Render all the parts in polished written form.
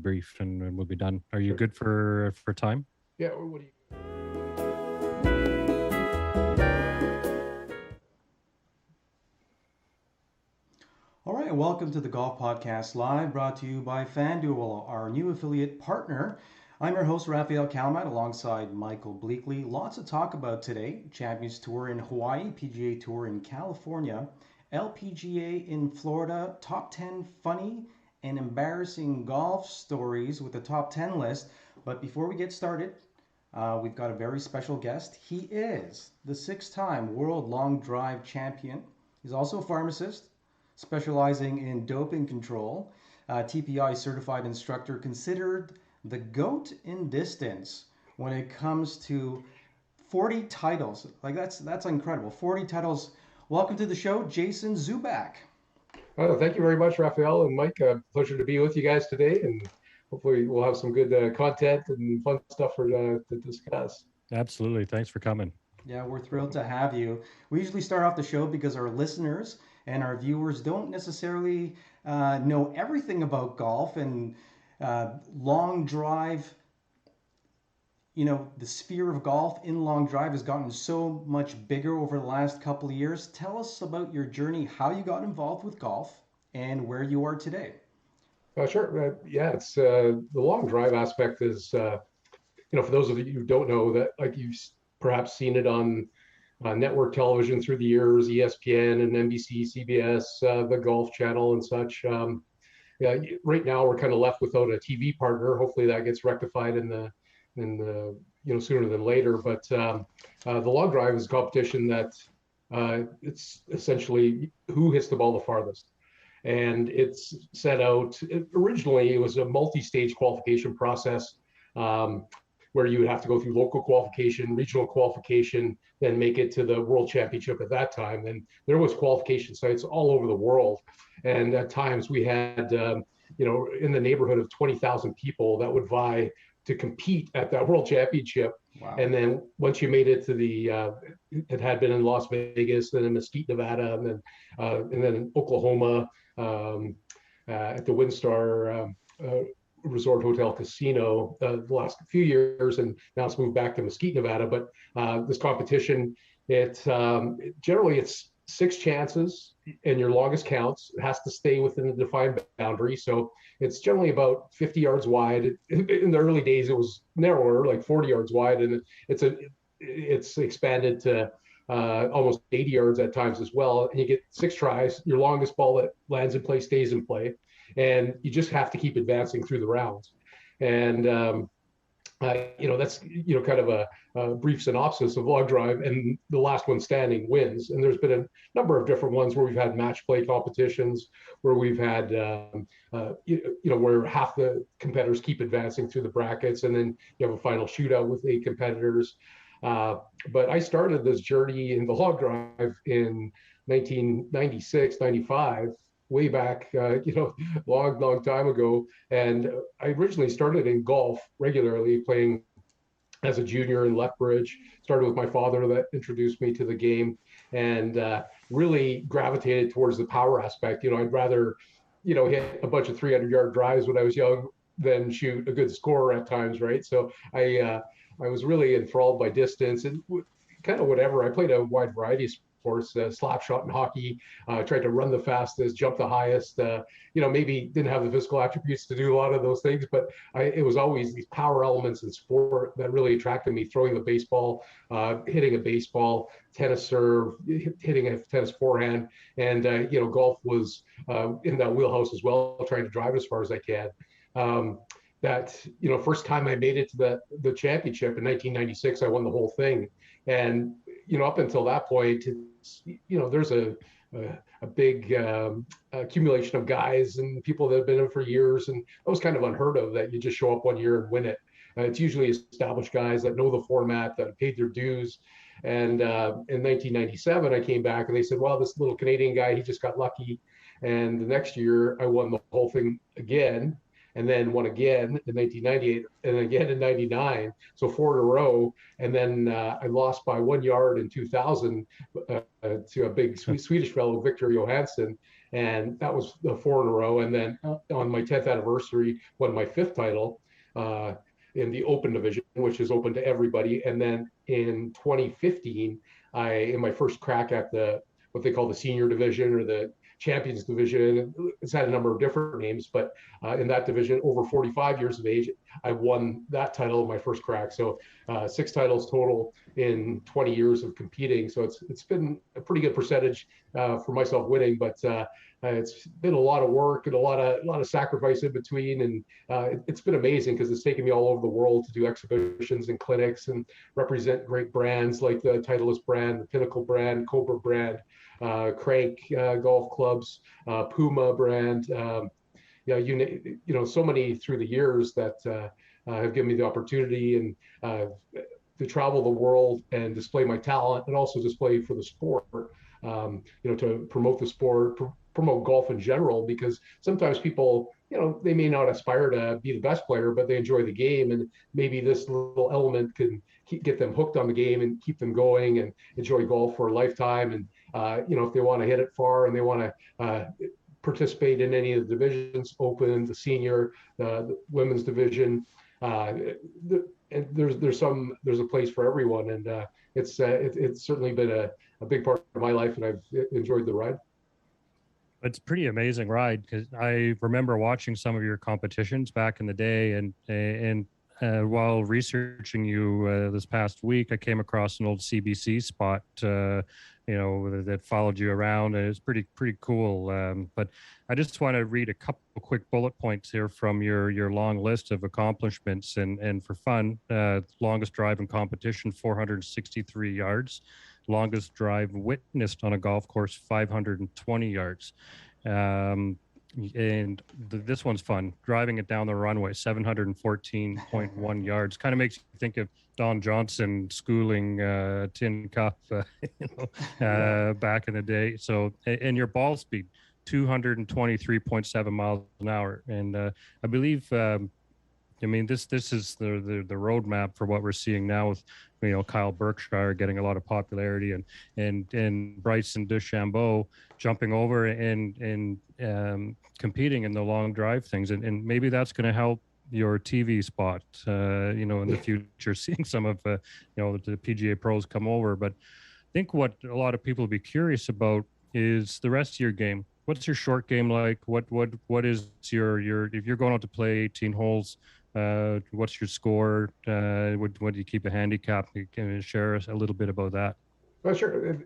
brief, and we'll be done. Are you good for time? Yeah. What do you? All right, welcome to the Golf Podcast Live, brought to you by FanDuel, our new affiliate partner. I'm your host, Rafael Kalamat, alongside Michael Bleackley. Lots to talk about today. Champions Tour in Hawaii, PGA Tour in California, LPGA in Florida, top 10 funny and embarrassing golf stories with a top 10 list. But before we get started, we've got a very special guest. He is the six-time World Long Drive champion. He's also a pharmacist, specializing in doping control, TPI certified instructor, considered the GOAT in distance when it comes to 40 titles. Like that's incredible. 40 titles. Welcome to the show, Jason Zuback. Thank you very much, Rafael and Mike. Pleasure to be with you guys today, and hopefully we'll have some good content and fun stuff to discuss. Absolutely. Thanks for coming. Yeah, we're thrilled to have you. We usually start off the show because our listeners and our viewers don't necessarily know everything about golf, and long drive. You know, the sphere of golf in long drive has gotten so much bigger over the last couple of years. Tell us about your journey, how you got involved with golf, and where you are today. Sure. Yeah, it's the long drive aspect is, for those of you who don't know that, like you've perhaps seen it on network television through the years, ESPN and NBC, CBS, the Golf Channel and such. Yeah, right now we're kind of left without a TV partner. Hopefully that gets rectified in the sooner than later. But the long drive is a competition that it's essentially who hits the ball the farthest. And it's set out, originally it was a multi-stage qualification process, where you would have to go through local qualification, regional qualification, then make it to the World Championship at that time. And there was qualification sites all over the world. And at times we had, in the neighborhood of 20,000 people that would vie to compete at that World Championship. Wow. And then once you made it to it had been in Las Vegas, then in Mesquite, Nevada, and then in Oklahoma, at the WinStar Resort Hotel Casino the last few years, and now it's moved back to Mesquite, Nevada. But this competition, generally it's 6 chances, and your longest counts. It has to stay within the defined boundary. So it's generally about 50 yards wide. In the early days, it was narrower, like 40 yards wide, and it's expanded to almost 80 yards at times as well. And you get 6 tries. Your longest ball that lands in play stays in play, and you just have to keep advancing through the rounds. And that's kind of a brief synopsis of log drive, and the last one standing wins. And there's been a number of different ones where we've had match play competitions, where we've had where half the competitors keep advancing through the brackets, and then you have a final shootout with 8 competitors. But I started this journey in the log drive in 1996, 95. Way back, long time ago. And I originally started in golf regularly, playing as a junior in Lethbridge. Started with my father, that introduced me to the game, and really gravitated towards the power aspect. I'd rather, hit a bunch of 300-yard drives when I was young than shoot a good score at times, right? So I was really enthralled by distance and kind of whatever. I played a wide variety of sports, slap shot in hockey, tried to run the fastest, jump the highest, maybe didn't have the physical attributes to do a lot of those things, but it was always these power elements in sport that really attracted me. Throwing the baseball, hitting a baseball, tennis serve, hitting a tennis forehand, and golf was in that wheelhouse as well, trying to drive as far as I can. First time I made it to the championship in 1996, I won the whole thing. And up until that point, there's a big accumulation of guys and people that have been in for years, and that was kind of unheard of, that you just show up one year and win it. It's usually established guys that know the format, that paid their dues. And in 1997, I came back and they said, well, this little Canadian guy, he just got lucky. And the next year, I won the whole thing again, and then won again in 1998, and again in 99, so 4 in a row. And then I lost by 1 yard in 2000 to a big Swedish fellow, Victor Johansson. and that was the 4 in a row. And then on my 10th anniversary, won my 5th title in the Open division, which is open to everybody. And then in 2015, in my first crack at what they call the senior division or the champions division, it's had a number of different names, but in that division, over 45 years of age, I won that title in my first crack. So 6 titles total in 20 years of competing. So it's been a pretty good percentage for myself winning, but it's been a lot of work and a lot of sacrifice in between, and it's been amazing because it's taken me all over the world to do exhibitions and clinics and represent great brands like the Titleist brand, the Pinnacle brand, Cobra brand, Crank golf clubs, Puma brand. So many through the years that have given me the opportunity and to travel the world and display my talent, and also display for the sport. To promote the sport, promote golf in general, because sometimes people, they may not aspire to be the best player, but they enjoy the game, and maybe this little element can get them hooked on the game and keep them going and enjoy golf for a lifetime. And if they want to hit it far and they want to participate in any of the divisions, Open, the senior, the women's division, and there's a place for everyone, and it's certainly been a big part of my life, and I've enjoyed the ride. It's a pretty amazing ride, because I remember watching some of your competitions back in the day, and while researching you this past week, I came across an old CBC spot, that followed you around, and it's pretty cool. But I just want to read a couple quick bullet points here from your long list of accomplishments, and for fun, longest drive in competition, 463 yards. Longest drive witnessed on a golf course, 520 yards. And this one's fun. Driving it down the runway, 714.1 yards. Kind of makes you think of Don Johnson schooling tin cup, back in the day. So, and your ball speed, 223.7 miles an hour. And I believe, this is the roadmap for what we're seeing now with, Kyle Berkshire getting a lot of popularity, and Bryson DeChambeau jumping over and competing in the long drive things, and maybe that's going to help your TV spot, in the future, seeing some of the PGA pros come over. But I think what a lot of people will be curious about is the rest of your game. What's your short game like? What is your if you're going out to play 18 holes? What's your score? What do you keep a handicap? Can you share us a little bit about that? Well, sure.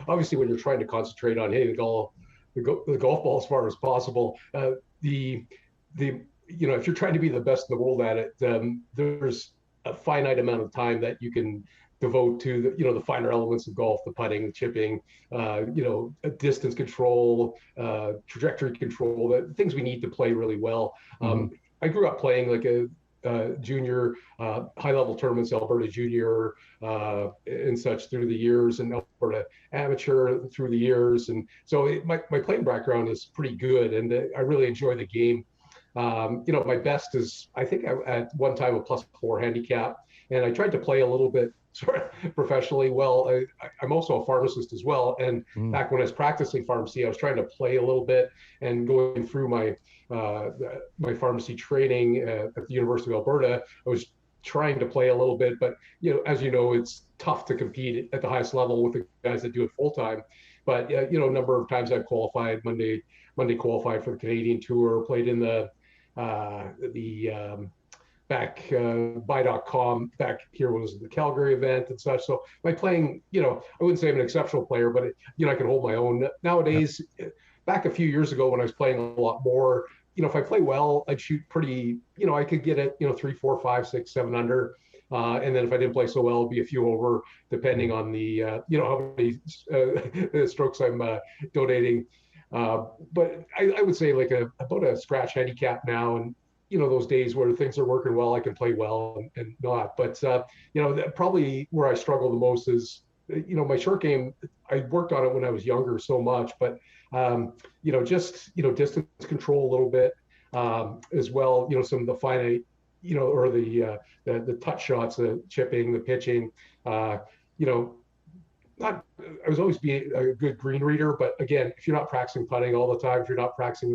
Obviously, when you're trying to concentrate on hitting the golf ball as far as possible, if you're trying to be the best in the world at it, there's a finite amount of time that you can devote to the finer elements of golf, the putting, the chipping, distance control, trajectory control, the things we need to play really well. Mm-hmm. I grew up playing like a junior high-level tournaments, Alberta Junior and such through the years, and Alberta Amateur through the years. And so my playing background is pretty good, and I really enjoy the game. My best is, I think, at one time a +4 handicap, and I tried to play a little bit sort of professionally. Well, I'm also a pharmacist as well, and back when I was practicing pharmacy, I was trying to play a little bit, and going through my pharmacy training at the University of Alberta, I was trying to play a little bit, but as you know, it's tough to compete at the highest level with the guys that do it full time. But a number of times I've qualified. Monday qualified for the Canadian Tour, played in the by.com back here was the Calgary event and such. So my playing, I wouldn't say I'm an exceptional player, but I can hold my own. Nowadays, back a few years ago when I was playing a lot more, if I play well, I'd shoot pretty, I could get it, 3, 4, 5, 6, 7 under. And then if I didn't play so well, it'd be a few over, depending on the, how many strokes I'm donating. But I would say like about a scratch handicap now, and those days where things are working well, I can play well and not. But probably where I struggle the most is my short game. I worked on it when I was younger so much, but just distance control a little bit as well. Some of the finite, or the touch shots, the chipping, the pitching. not, I was always being a good green reader, but again, if you're not practicing putting all the time, if you're not practicing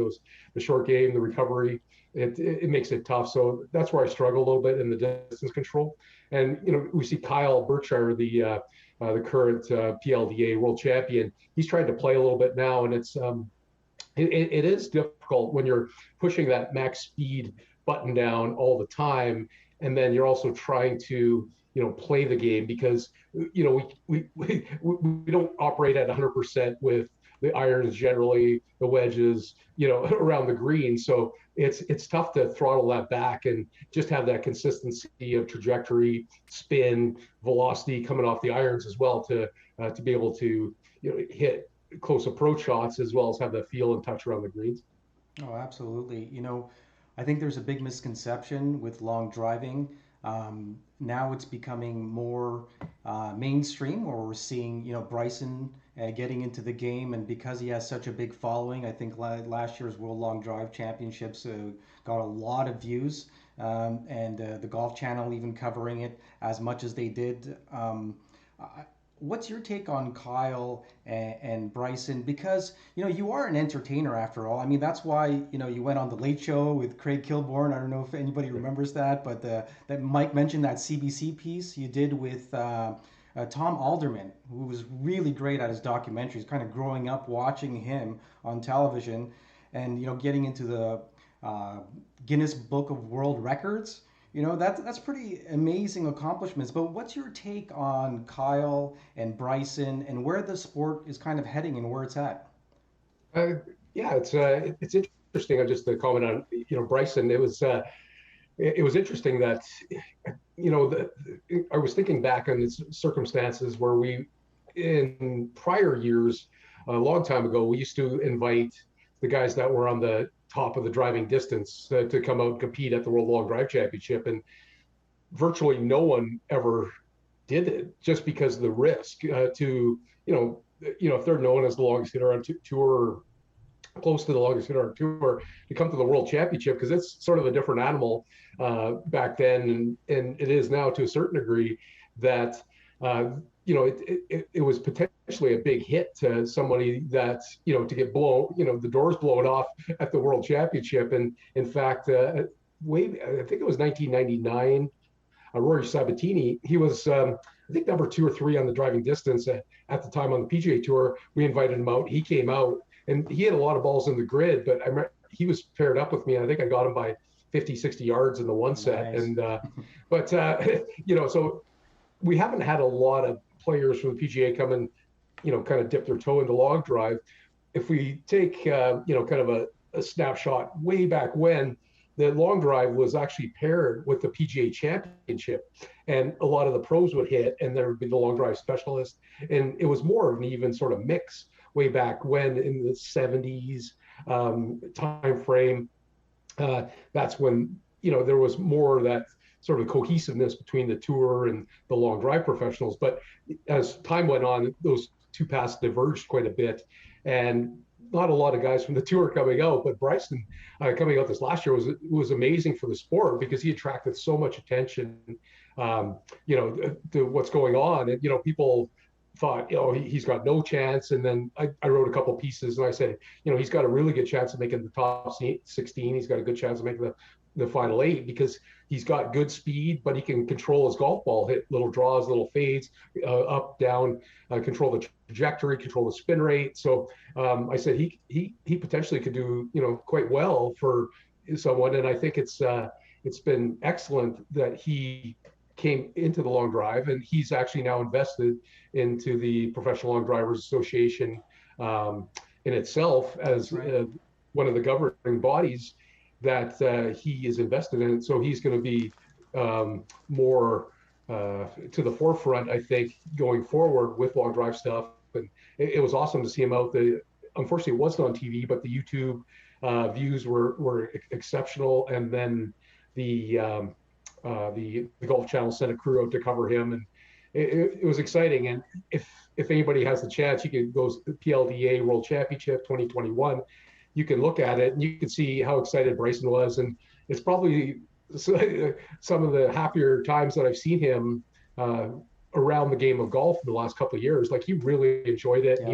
the short game, the recovery, it makes it tough. So that's where I struggle a little bit in the distance control. And we see Kyle Berkshire, the current PLDA world champion. He's trying to play a little bit now, and it is difficult when you're pushing that max speed button down all the time, and then you're also trying to play the game, because we don't operate at 100% with the irons, generally the wedges, around the green. So it's tough to throttle that back and just have that consistency of trajectory, spin, velocity coming off the irons as well to be able to hit close approach shots, as well as have that feel and touch around the greens. Oh, absolutely. I think there's a big misconception with long driving. Now it's becoming more mainstream, or we're seeing, Bryson getting into the game, and because he has such a big following, I think last year's World Long Drive Championships got a lot of views, and the Golf Channel even covering it as much as they did. What's your take on Kyle and Bryson? Because you are an entertainer after all. I mean, that's why you went on the Late Show with Craig Kilborn. I don't know if anybody remembers that, but that Mike mentioned that CBC piece you did with Tom Alderman, who was really great at his documentaries. Kind of growing up watching him on television, and getting into the Guinness Book of World Records. That's pretty amazing accomplishments. But what's your take on Kyle and Bryson, and where the sport is kind of heading and where it's at? Yeah, it's interesting. Just to comment on Bryson, it was interesting that I was thinking back on the circumstances where we, in prior years, a long time ago, we used to invite the guys that were on the top of the driving distance to come out and compete at the World Long Drive Championship, and virtually no one ever did it, just because of the risk to if they're known as the longest hitter on tour, close to the longest hitter on tour, to come to the World Championship, because it's sort of a different animal back then, and it is now to a certain degree, that it was potentially a big hit to somebody that, to get blown, the doors blown off at the World Championship. And in fact, I think it was 1999, Rory Sabatini, he was, I think, number 2 or 3 on the driving distance at the time on the PGA Tour. We invited him out. He came out, and he had a lot of balls in the grid, but I remember he was paired up with me, and I think I got him by 50, 60 yards in the one set. Nice. And, but, so we haven't had a lot of players from the PGA come and, kind of dip their toe into long drive. If we take, kind of a snapshot way back when, the long drive was actually paired with the PGA Championship, and a lot of the pros would hit, and there would be the long drive specialist, and it was more of an even sort of mix way back when, in the 70s time frame. That's when there was more of that sort of cohesiveness between the tour and the long drive professionals. But as time went on, those two paths diverged quite a bit, and not a lot of guys from the tour coming out. But Bryson coming out this last year was amazing for the sport, because he attracted so much attention, to what's going on. And people thought, he's got no chance. And then I wrote a couple pieces, and I said, he's got a really good chance of making the top 16. He's got a good chance of making the final 8, because he's got good speed, but he can control his golf ball, hit little draws, little fades, up, down, control the trajectory, control the spin rate. So I said he potentially could do quite well for someone, and I think it's been excellent that he came into the long drive, and he's actually now invested into the Professional Long Drivers Association in itself as one of the governing bodies that he is invested in. So he's going to be more to the forefront, I think, going forward with long drive stuff. And it was awesome to see him out. Unfortunately, it wasn't on TV, but the YouTube views were exceptional. And then the Golf Channel sent a crew out to cover him, and it was exciting. And if anybody has the chance, you can go to the PLDA World Championship 2021. You can look at it and you can see how excited Bryson was, and it's probably some of the happier times that I've seen him around the game of golf in the last couple of years. Like he really enjoyed it. Yeah.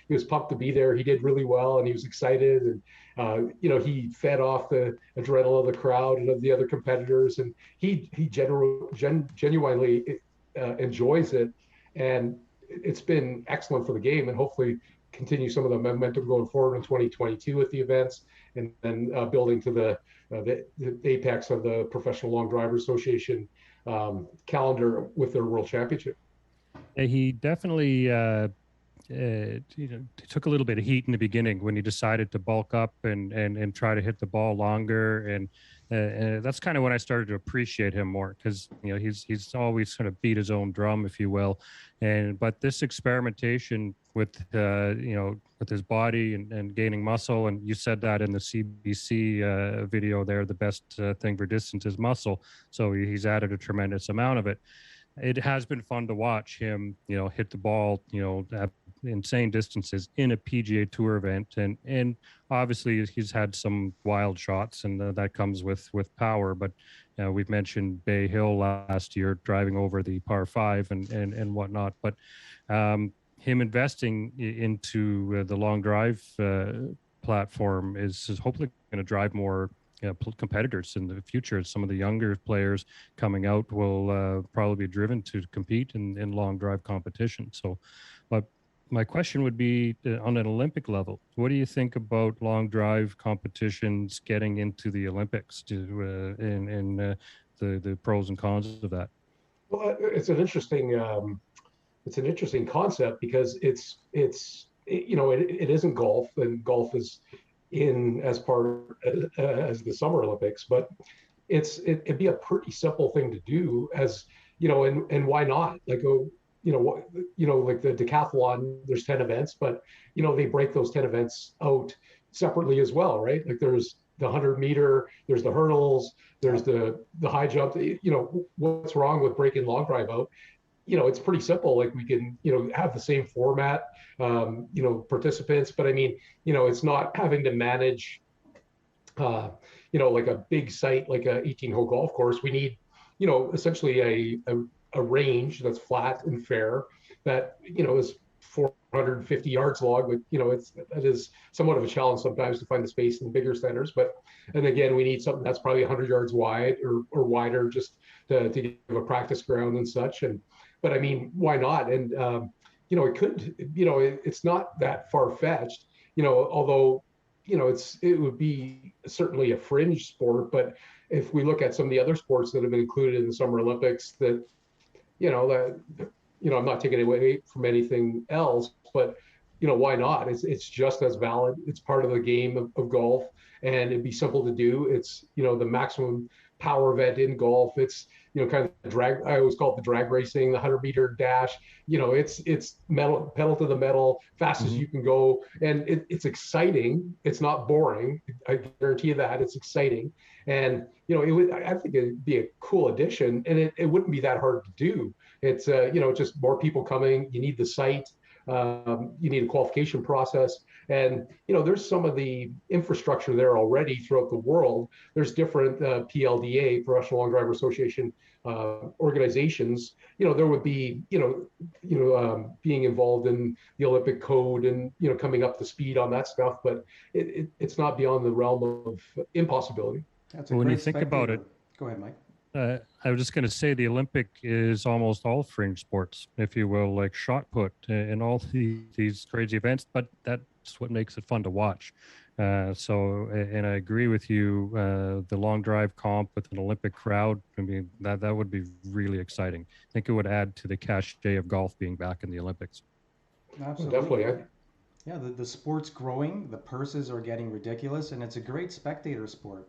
He was pumped to be there. He did really well, and he was excited. And he fed off the adrenaline of the crowd and of the other competitors, and he genuinely enjoys it. And it's been excellent for the game, and hopefully continue some of the momentum going forward in 2022 with the events, and then building to the apex of the Professional Long Driver Association calendar with their World Championship. He definitely took a little bit of heat in the beginning when he decided to bulk up and try to hit the ball longer, and that's kind of when I started to appreciate him more, because he's always kind of beat his own drum, if you will, but this experimentation with with his body and gaining muscle, and you said that in the CBC video there, the best thing for distance is muscle, so he's added a tremendous amount of it. It has been fun to watch him, hit the ball, at insane distances in a PGA Tour event, and obviously he's had some wild shots, and that comes with power. But we've mentioned Bay Hill last year, driving over the par 5 and whatnot. But him investing into the long drive platform is hopefully going to drive more competitors in the future. Some of the younger players coming out will probably be driven to compete in long drive competition. So, but my question would be, on an Olympic level, what do you think about long drive competitions getting into the Olympics, in the pros and cons of that? Well, it's an interesting concept, because it isn't golf, and golf is in as part as the Summer Olympics, but it'd be a pretty simple thing to do, as and why not? Like like the decathlon, there's 10 events, but they break those 10 events out separately as well, right? Like there's the 100-meter, there's the hurdles, there's the high jump. What's wrong with breaking long drive out? It's pretty simple. Like we can, have the same format, participants, but I mean, it's not having to manage, like a big site, like a 18-hole golf course. We need, essentially a range that's flat and fair, that, is 450 yards long. But, that is somewhat of a challenge sometimes to find the space in bigger centers. And again, we need something that's probably 100 yards wide or wider, just to give a practice ground and such. But I mean, why not? And, it could, it's not that far-fetched, although, it would be certainly a fringe sport. But if we look at some of the other sports that have been included in the Summer Olympics, that, I'm not taking away from anything else, but, why not? It's just as valid. It's part of the game of golf, and it'd be simple to do. It's, the maximum power event in golf. It's, kind of drag, I always call it the drag racing, the 100-meter dash. It's metal, pedal to the metal, fast as you can go. And it's exciting. It's not boring. I guarantee you that. It's exciting. And, I think it'd be a cool addition, and it wouldn't be that hard to do. It's, just more people coming. You need the site. You need a qualification process, and there's some of the infrastructure there already throughout the world. There's different PLDA, Professional Long Driver Association organizations. There would be being involved in the Olympic code and coming up to speed on that stuff, but it's not beyond the realm of impossibility. That's a when great you think about it. Go ahead, Mike. I was just going to say the Olympic is almost all fringe sports, if you will, like shot put and all these crazy events, but that's what makes it fun to watch. So, and I agree with you, the long drive comp with an Olympic crowd, I mean, that would be really exciting. I think it would add to the cachet of golf being back in the Olympics. Absolutely. Definitely. Yeah, the sport's growing, the purses are getting ridiculous, and it's a great spectator sport.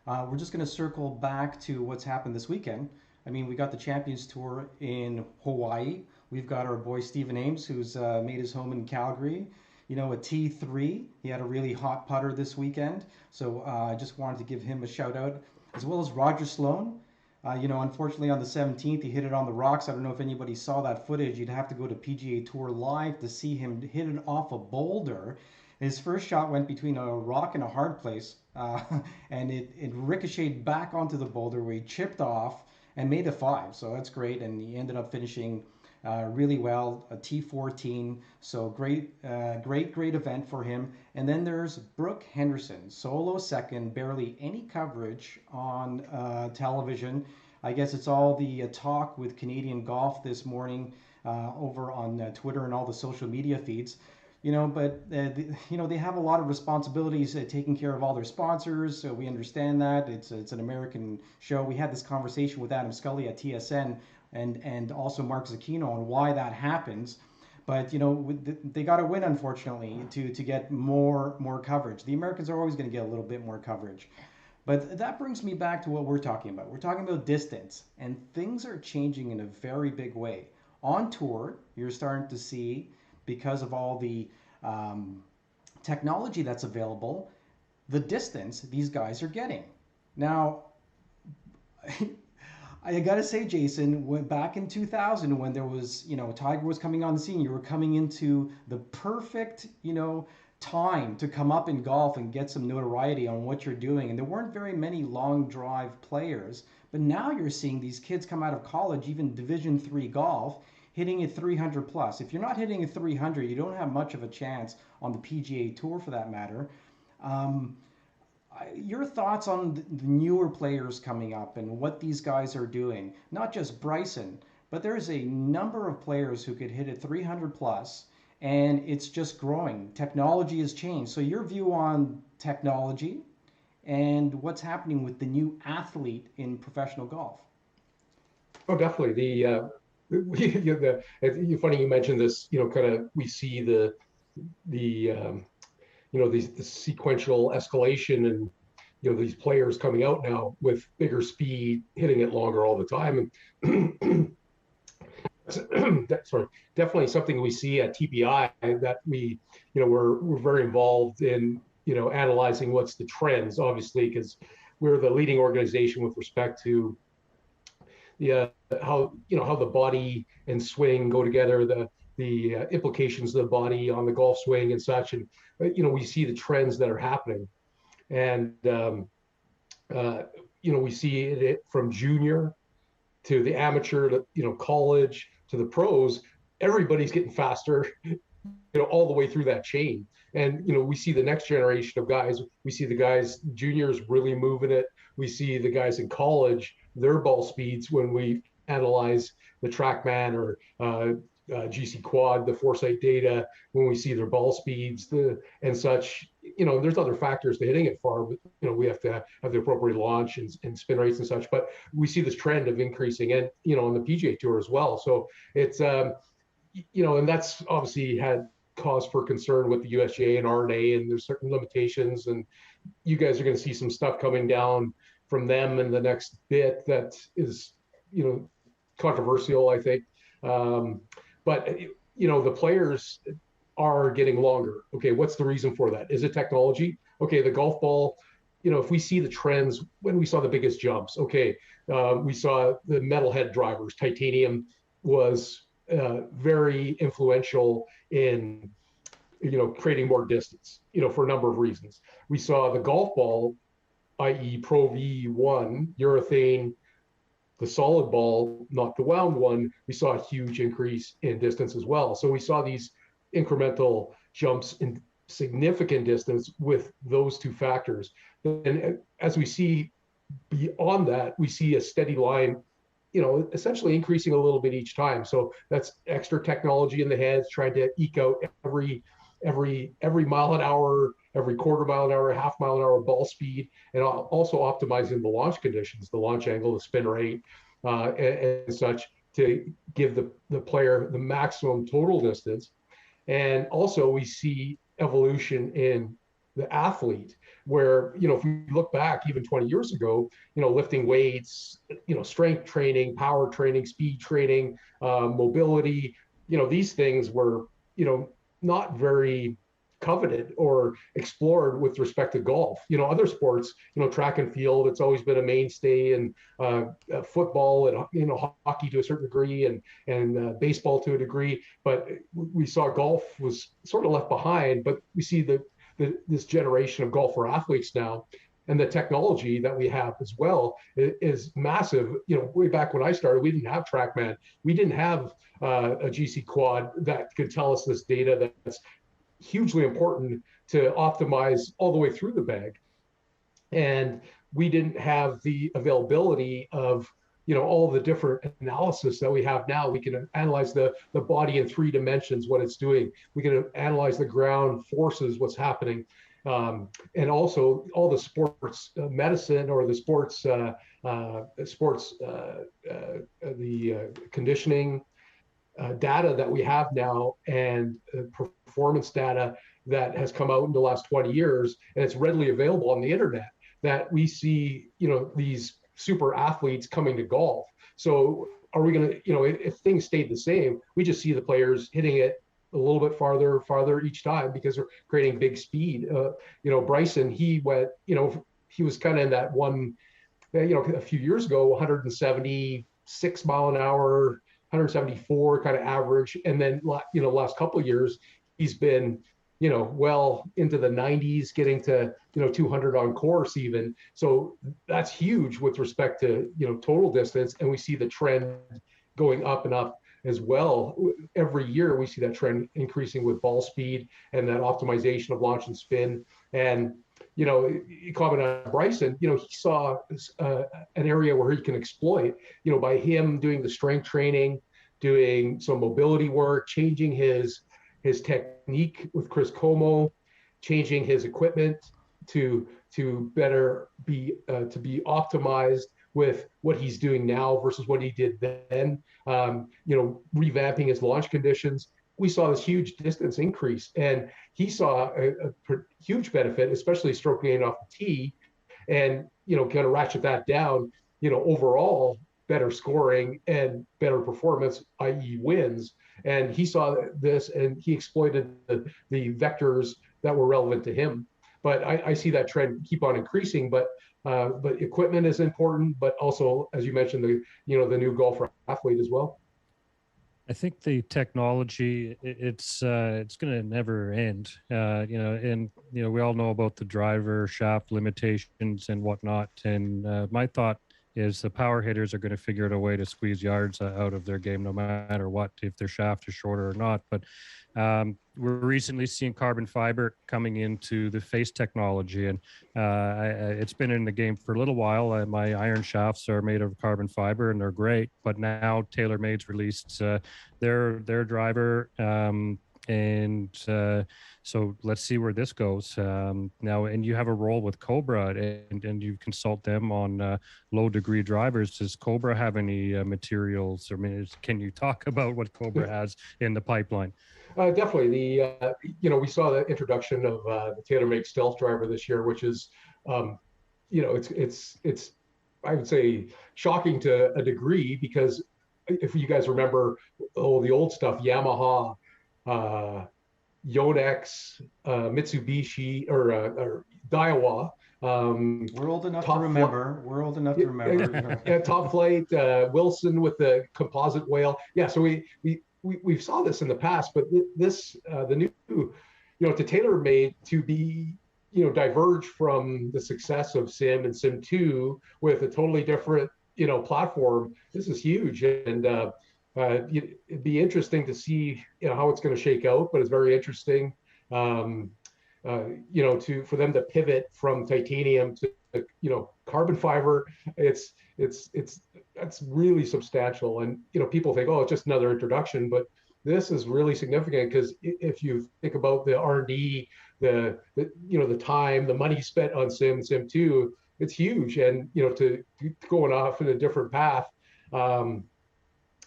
We're just going to circle back to what's happened this weekend. I mean, we got the Champions Tour in Hawaii. We've got our boy Stephen Ames, who's made his home in Calgary. A T3. He had a really hot putter this weekend. So I just wanted to give him a shout out, as well as Roger Sloan. Unfortunately on the 17th, he hit it on the rocks. I don't know if anybody saw that footage. You'd have to go to PGA Tour Live to see him hit it off a boulder. His first shot went between a rock and a hard place, and it ricocheted back onto the boulder where he chipped off and made a 5. So that's great. And he ended up finishing really well, a T14. So great event for him. And then there's Brooke Henderson, solo second, barely any coverage on television. I guess it's all the talk with Canadian Golf this morning over on Twitter and all the social media feeds. But they have a lot of responsibilities taking care of all their sponsors. So we understand that it's an American show. We had this conversation with Adam Scully at TSN and also Mark Zucchino on why that happens. But they got to win, unfortunately, to get more coverage. The Americans are always going to get a little bit more coverage. But that brings me back to what we're talking about. We're talking about distance, and things are changing in a very big way. On tour, you're starting to see, because of all the technology that's available, the distance these guys are getting. Now, I gotta say, Jason, back in 2000, when there was, Tiger was coming on the scene, you were coming into the perfect, time to come up in golf and get some notoriety on what you're doing. And there weren't very many long drive players, but now you're seeing these kids come out of college, even Division III golf, hitting it 300 plus. If you're not hitting a 300, you don't have much of a chance on the PGA Tour, for that matter. Your thoughts on the newer players coming up and what these guys are doing? Not just Bryson, but there's a number of players who could hit it 300 plus, and it's just growing. Technology has changed. So your view on technology and what's happening with the new athlete in professional golf? Oh, definitely. It's funny you mentioned this. Kind of we see the sequential escalation, and these players coming out now with bigger speed, hitting it longer all the time, and sorry, definitely something we see at TPI that we're very involved in, analyzing what's the trends, obviously, because we're the leading organization with respect to how the body and swing go together, the implications of the body on the golf swing and such, and we see the trends that are happening, and we see it from junior to the amateur to college to the pros. Everybody's getting faster, all the way through that chain. And we see the next generation of guys. We see the guys juniors really moving it. We see the guys in college, their ball speeds, when we analyze the TrackMan or GC Quad, the Foresight data, when we see their ball speeds and such. There's other factors to hitting it far, but we have to have the appropriate launch and spin rates and such. But we see this trend of increasing, and on the PGA Tour as well. So it's and that's obviously had cause for concern with the USGA and RNA, and there's certain limitations, and you guys are going to see some stuff coming down from them in the next bit that is controversial, I think. But the players are getting longer. Okay, what's the reason for that? Is it technology? Okay, the golf ball, if we see the trends, when we saw the biggest jumps, okay, we saw the metal head drivers. Titanium was very influential in creating more distance, for a number of reasons. We saw the golf ball, i.e. Pro V1 urethane, the solid ball, not the wound one, we saw a huge increase in distance as well. So we saw these incremental jumps in significant distance with those two factors. And as we see beyond that, we see a steady line, essentially increasing a little bit each time. So that's extra technology in the heads, trying to eke out every mile an hour, every quarter mile an hour, half mile an hour ball speed, and also optimizing the launch conditions, the launch angle, the spin rate, and such, to give the player the maximum total distance. And also we see evolution in the athlete, where, if we look back even 20 years ago, lifting weights, strength training, power training, speed training, mobility, these things were, not very coveted or explored with respect to golf. Other sports, track and field, it's always been a mainstay, and football and hockey to a certain degree, and baseball to a degree. But we saw golf was sort of left behind. But we see this generation of golfer athletes now and the technology that we have as well is massive. Way back when I started, we didn't have TrackMan. We didn't have a GC quad that could tell us this data that's hugely important to optimize all the way through the bag. And we didn't have the availability of all the different analysis that we have now. We can analyze the body in 3 dimensions, what it's doing. We can analyze the ground forces, what's happening. And also all the sports medicine or the sports conditioning data that we have now, and performance data that has come out in the last 20 years, and it's readily available on the internet, that we see these super athletes coming to golf. So are we going to, if things stayed the same, we just see the players hitting it a little bit farther each time because they're creating big speed. Bryson, he went, he was kind of in that one, a few years ago, 176 mile an hour, 174 kind of average. And then, last couple of years, he's been, well into the 90s, getting to, 200 on course even. So that's huge with respect to, total distance. And we see the trend going up and up as well. Every year we see that trend increasing with ball speed and that optimization of launch and spin. And, you comment on Bryson, he saw an area where he can exploit, by him doing the strength training, doing some mobility work, changing his technique with Chris Como, changing his equipment to better be optimized with what he's doing now versus what he did then. Revamping his launch conditions. We saw this huge distance increase, and he saw a huge benefit, especially stroking off the tee, and kind of ratchet that down. Overall better scoring and better performance, i.e. wins. And he saw this and he exploited the vectors that were relevant to him. But I see that trend keep on increasing, but equipment is important, but also, as you mentioned, the new golfer athlete as well. I think the technology, it's going to never end, and, we all know about the driver shaft limitations and whatnot. And my thought is the power hitters are going to figure out a way to squeeze yards out of their game no matter what, if their shaft is shorter or not. But we're recently seeing carbon fiber coming into the face technology, and it's been in the game for a little while. My iron shafts are made of carbon fiber and they're great, but now TaylorMade's released their driver, and so let's see where this goes now. And you have a role with Cobra, and you consult them on low degree drivers. Does Cobra have any materials? I mean, can you talk about what Cobra has in the pipeline? Definitely. We saw the introduction of the TaylorMade Stealth driver this year, which is, it's I would say shocking to a degree, because if you guys remember, the old stuff, Yamaha, Yonex, Mitsubishi, or Daiwa. We're old enough to remember. We're old enough to remember. Yeah, Top Flight, Wilson with the composite whale. Yeah, so we saw this in the past, but this the new, to TaylorMade to be, diverge from the success of Sim and Sim 2 with a totally different, platform. This is huge, and it'd be interesting to see, how it's going to shake out. But it's very interesting, for them to pivot from titanium to, carbon fiber. That's really substantial. And, people think, oh, it's just another introduction, but this is really significant, because if you think about the R&D, the time, the money spent on Sim 2, it's huge. And, to going off in a different path,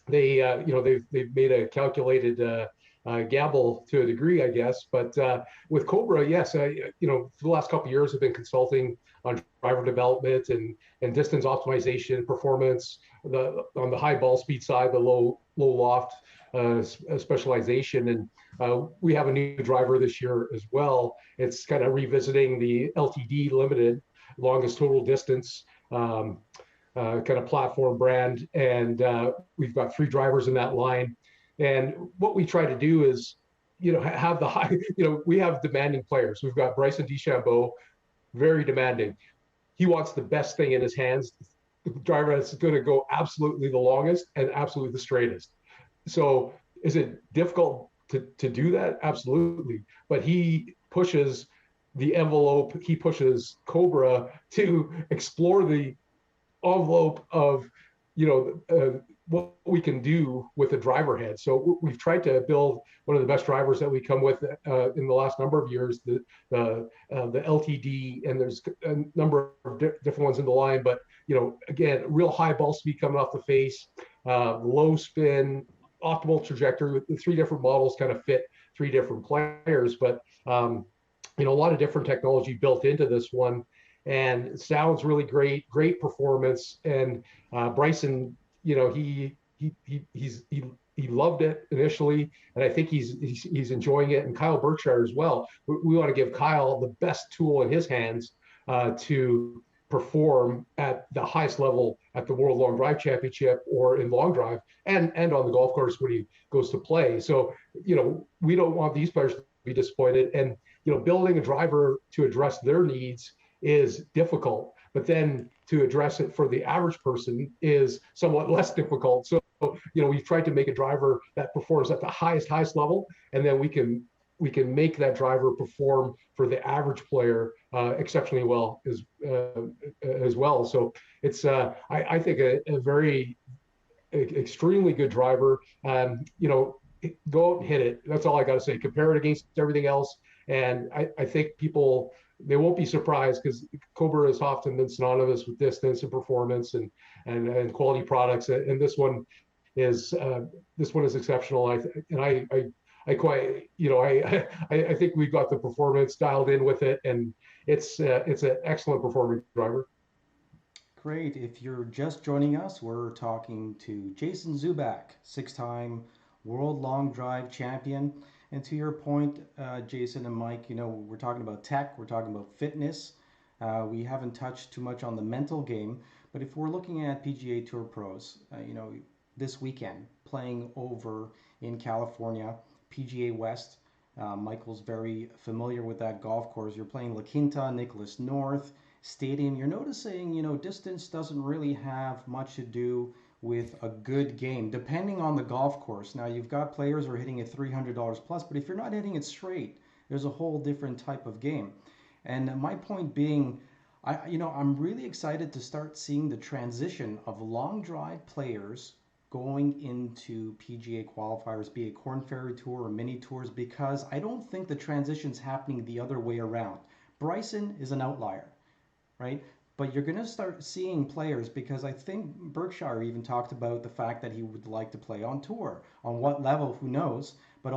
they've made a calculated gamble to a degree, I guess. But with Cobra, yes, for the last couple of years, I've been consulting on driver development and distance optimization, performance, on the high ball speed side, the low loft specialization. And we have a new driver this year as well. It's kind of revisiting the LTD limited, longest total distance kind of platform brand. And we've got 3 drivers in that line. And what we try to do is, have the high, we have demanding players. We've got Bryson DeChambeau, very demanding. he wants the best thing in his hands, the driver that's going to go absolutely the longest and absolutely the straightest. So is it difficult to do that? Absolutely. But he pushes the envelope, he pushes Cobra to explore the envelope of, what we can do with the driver head. So we've tried to build one of the best drivers that we come with in the last number of years, the LTD, and there's a number of different ones in the line, but again, real high ball speed coming off the face, low spin, optimal trajectory. The three different models kind of fit three different players, but a lot of different technology built into this one, and it sounds really great performance. And Bryson, he loved it initially, and I think he's enjoying it. And Kyle Berkshire as well. We want to give Kyle the best tool in his hands to perform at the highest level at the World Long Drive Championship or in long drive, and on the golf course when he goes to play. So we don't want these players to be disappointed. And building a driver to address their needs is difficult, but then to address it for the average person is somewhat less difficult. So we've tried to make a driver that performs at the highest level, and then we can make that driver perform for the average player exceptionally well as well. So it's I think a very extremely good driver. Go out and hit it. That's all I got to say. Compare it against everything else, and I think people, they won't be surprised, because Cobra has often been synonymous with distance and performance and quality products, and this one is exceptional. I quite, I think we've got the performance dialed in with it, and it's an excellent performing driver. Great. If you're just joining us, we're talking to Jason Zuback, 6-time World Long Drive champion. And to your point, Jason and Mike, we're talking about tech, we're talking about fitness. We haven't touched too much on the mental game, but if we're looking at PGA Tour pros, this weekend playing over in California, PGA West, Michael's very familiar with that golf course. You're playing La Quinta, Nicholas North Stadium. You're noticing, distance doesn't really have much to do with a good game, depending on the golf course. Now, you've got players who are hitting it $300 plus, but if you're not hitting it straight, there's a whole different type of game. And my point being, I'm really excited to start seeing the transition of long drive players going into PGA qualifiers, be it Korn Ferry Tour or mini tours, because I don't think the transition's happening the other way around. Bryson is an outlier, right? But you're going to start seeing players, because I think Berkshire even talked about the fact that he would like to play on tour. On what level, who knows? But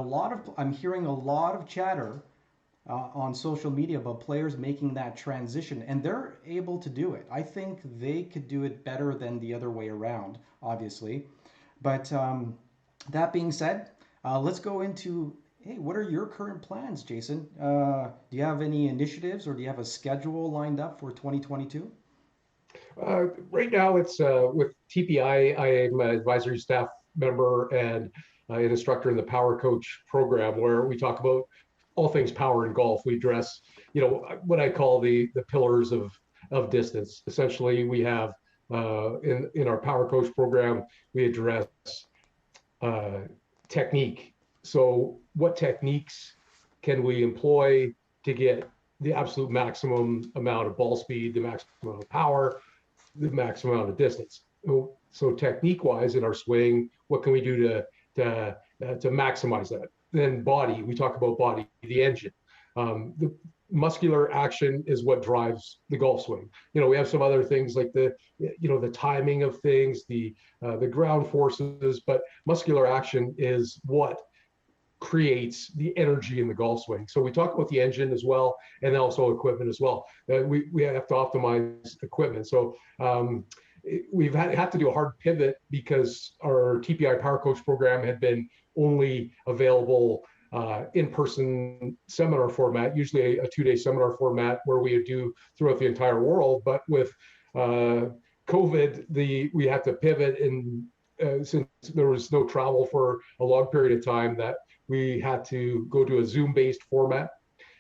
I'm hearing a lot of chatter on social media about players making that transition, and they're able to do it. I think they could do it better than the other way around, obviously. But that being said, let's go into, hey, what are your current plans, Jason? Do you have any initiatives, or do you have a schedule lined up for 2022? Right now, it's with TPI. I am an advisory staff member and an instructor in the Power Coach program, where we talk about all things power in golf. We address, what I call the pillars of distance. Essentially, we have in our Power Coach program, we address technique. So what techniques can we employ to get the absolute maximum amount of ball speed, the maximum amount of power, the maximum amount of distance? So technique-wise in our swing, what can we do to maximize that? Then body, we talk about body, the engine. The muscular action is what drives the golf swing. We have some other things like the timing of things, the ground forces, but muscular action is what creates the energy in the golf swing. So we talk about the engine as well, and also equipment as well. We have to optimize equipment. So we've had to do a hard pivot, because our TPI Power Coach program had been only available in-person seminar format, usually a 2-day seminar format where we would do throughout the entire world. But with COVID, we had to pivot, and since there was no travel for a long period of time, that we had to go to a Zoom-based format.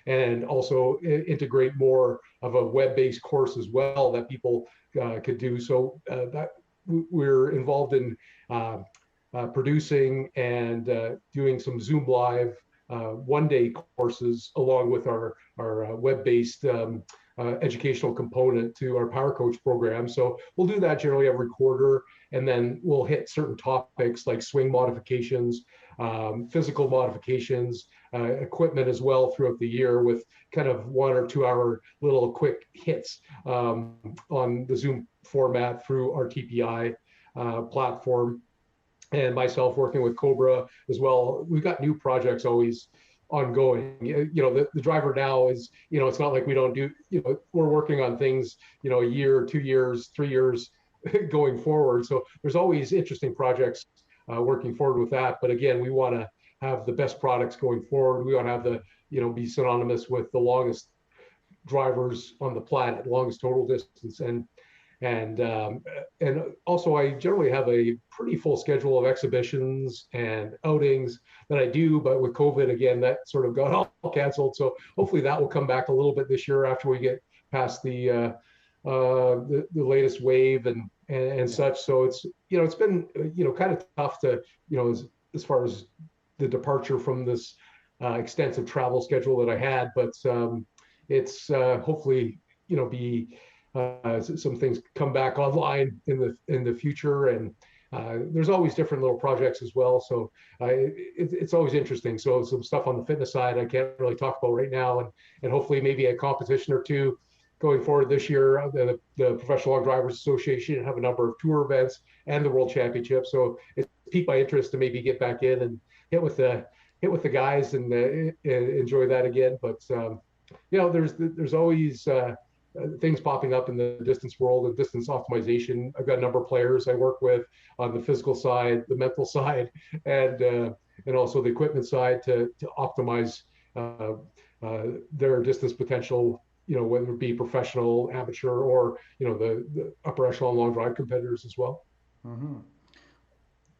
and also integrate more of a web-based course as well that people could do. So that we're involved in producing and doing some Zoom Live one-day courses along with our web-based educational component to our Power Coach program. So we'll do that generally every quarter, and then we'll hit certain topics like swing modifications, physical modifications, equipment as well throughout the year with kind of 1 or 2 hour little quick hits on the Zoom format through our TPI platform. And myself working with Cobra as well. We've got new projects always ongoing. The driver now is, it's not like we don't do, we're working on things, a year, 2 years, 3 years going forward. So there's always interesting projects working forward with that. But again, we want to have the best products going forward. We want to have the, be synonymous with the longest drivers on the planet, longest total distance. And also I generally have a pretty full schedule of exhibitions and outings that I do, but with COVID again, that sort of got all canceled. So hopefully that will come back a little bit this year after we get past the latest wave and such. So it's, it's been, kind of tough to, as far as the departure from this extensive travel schedule that I had, but it's hopefully, be some things come back online in the future, and there's always different little projects as well. So it's always interesting. So some stuff on the fitness side I can't really talk about right now, and hopefully maybe a competition or two going forward this year. The Professional Long Drivers Association have a number of tour events and the World Championship. So it's piqued my interest to maybe get back in and hit with the guys and enjoy that again. But there's always things popping up in the distance world and distance optimization. I've got a number of players I work with on the physical side, the mental side, and also the equipment side to optimize their distance potential, whether it be professional, amateur, or, the upper echelon long drive competitors as well. Mm-hmm.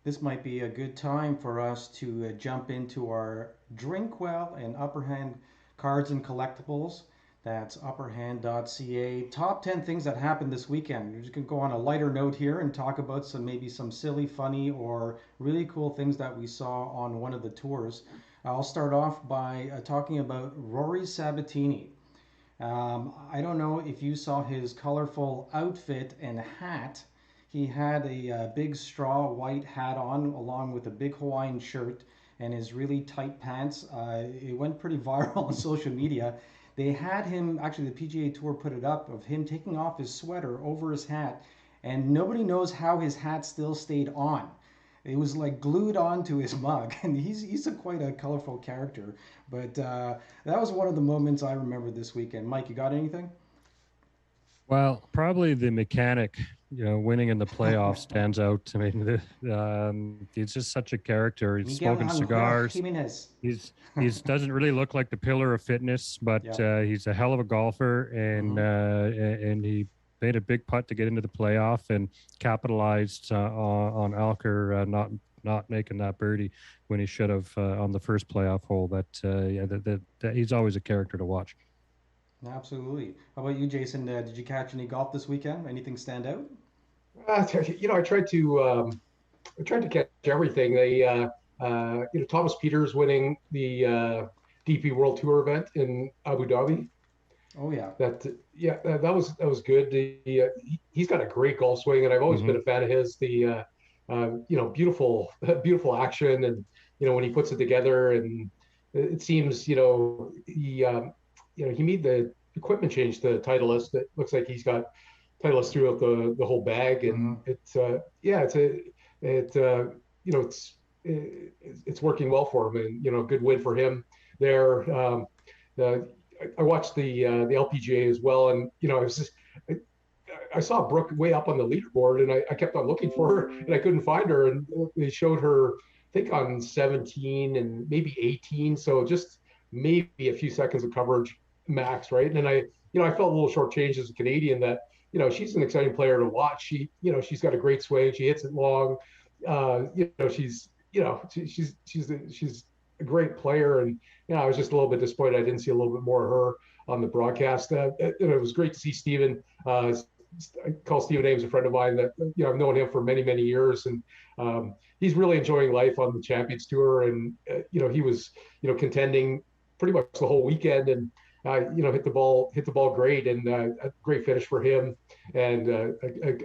This might be a good time for us to jump into our Drink Well and Upper Hand cards and collectibles. That's upperhand.ca. Top 10 things that happened this weekend. We're just going to go on a lighter note here and talk about maybe some silly, funny, or really cool things that we saw on one of the tours. I'll start off by talking about Rory Sabatini. I don't know if you saw his colorful outfit and hat. He had a big straw white hat on along with a big Hawaiian shirt and his really tight pants. It went pretty viral on social media. They had him, actually the PGA Tour put it up, of him taking off his sweater over his hat, and nobody knows how his hat still stayed on. It was like glued onto his mug, and he's quite a colorful character. But that was one of the moments I remember this weekend. Mike, you got anything? Well, probably the mechanic, winning in the playoffs stands out. I mean, he's just such a character. He's smoking cigars. He's doesn't really look like the pillar of fitness, but he's a hell of a golfer, and he made a big putt to get into the playoff and capitalized on Alker not making that birdie when he should have on the first playoff hole. That he's always a character to watch. Absolutely. How about you, Jason? Did you catch any golf this weekend? Anything stand out? I tried to catch everything. Thomas Pieters winning the DP World Tour event in Abu Dhabi. Oh yeah. That was good. He's got a great golf swing, and I've always been a fan of his. The beautiful action, and when he puts it together, and it seems he made the equipment change to Titleist. It looks like he's got Titleist throughout the whole bag, and it's working well for him, and good win for him there. I watched the LPGA as well, and I saw Brooke way up on the leaderboard, and I kept on looking for her, and I couldn't find her, and they showed her, I think, on 17 and maybe 18, so just maybe a few seconds of coverage max, right? And I felt a little shortchanged as a Canadian that she's an exciting player to watch. She's got a great swing. She hits it long. She's a great player. And I was just a little bit disappointed I didn't see a little bit more of her on the broadcast. It was great to see Stephen. I call Stephen Ames a friend of mine that I've known him for many, many years, and he's really enjoying life on the Champions Tour. And he was contending pretty much the whole weekend, and hit the ball great, and a great finish for him. And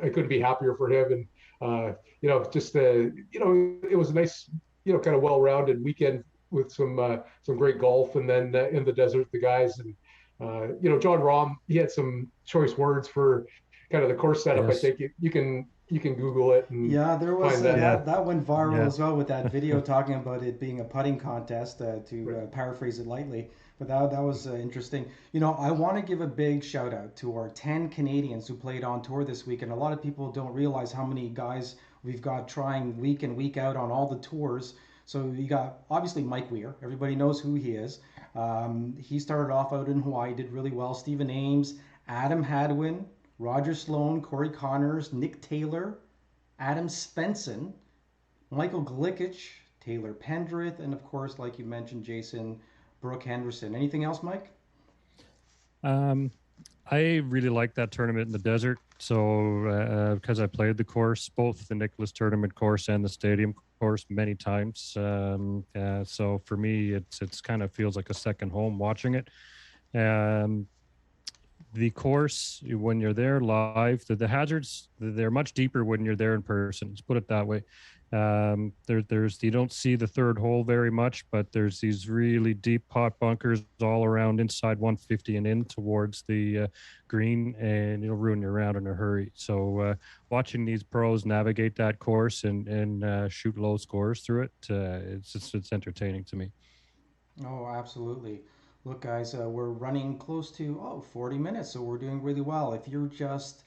I couldn't be happier for him. And it was a nice kind of well-rounded weekend with some great golf, and then in the desert the guys, and John Rahm, he had some choice words for kind of the course setup. Yes. I think you can Google it. And there was that went viral as well with that video talking about it being a putting contest, to paraphrase it lightly. But that was interesting. I want to give a big shout out to our 10 Canadians who played on tour this week. And a lot of people don't realize how many guys we've got trying week in, week out on all the tours. So you got obviously Mike Weir. Everybody knows who he is. He started off out in Hawaii, did really well. Stephen Ames, Adam Hadwin, Roger Sloan, Corey Connors, Nick Taylor, Adam Svensson, Michael Glickich, Taylor Pendrith, and of course, like you mentioned, Jason, Brooke Henderson. Anything else, Mike? I really liked that tournament in the desert. So because I played the course, both the Nicklaus tournament course and the stadium course many times. So for me, it's kind of feels like a second home watching it. The course, when you're there live, the hazards, they're much deeper when you're there in person. Let's put it that way. There's you don't see the third hole very much, but there's these really deep pot bunkers all around inside 150 and in towards the green, and it'll ruin your round in a hurry. So watching these pros navigate that course and shoot low scores through it, it's entertaining to me. Oh, absolutely. Look, guys, we're running close to 40 minutes, so we're doing really well. If you're just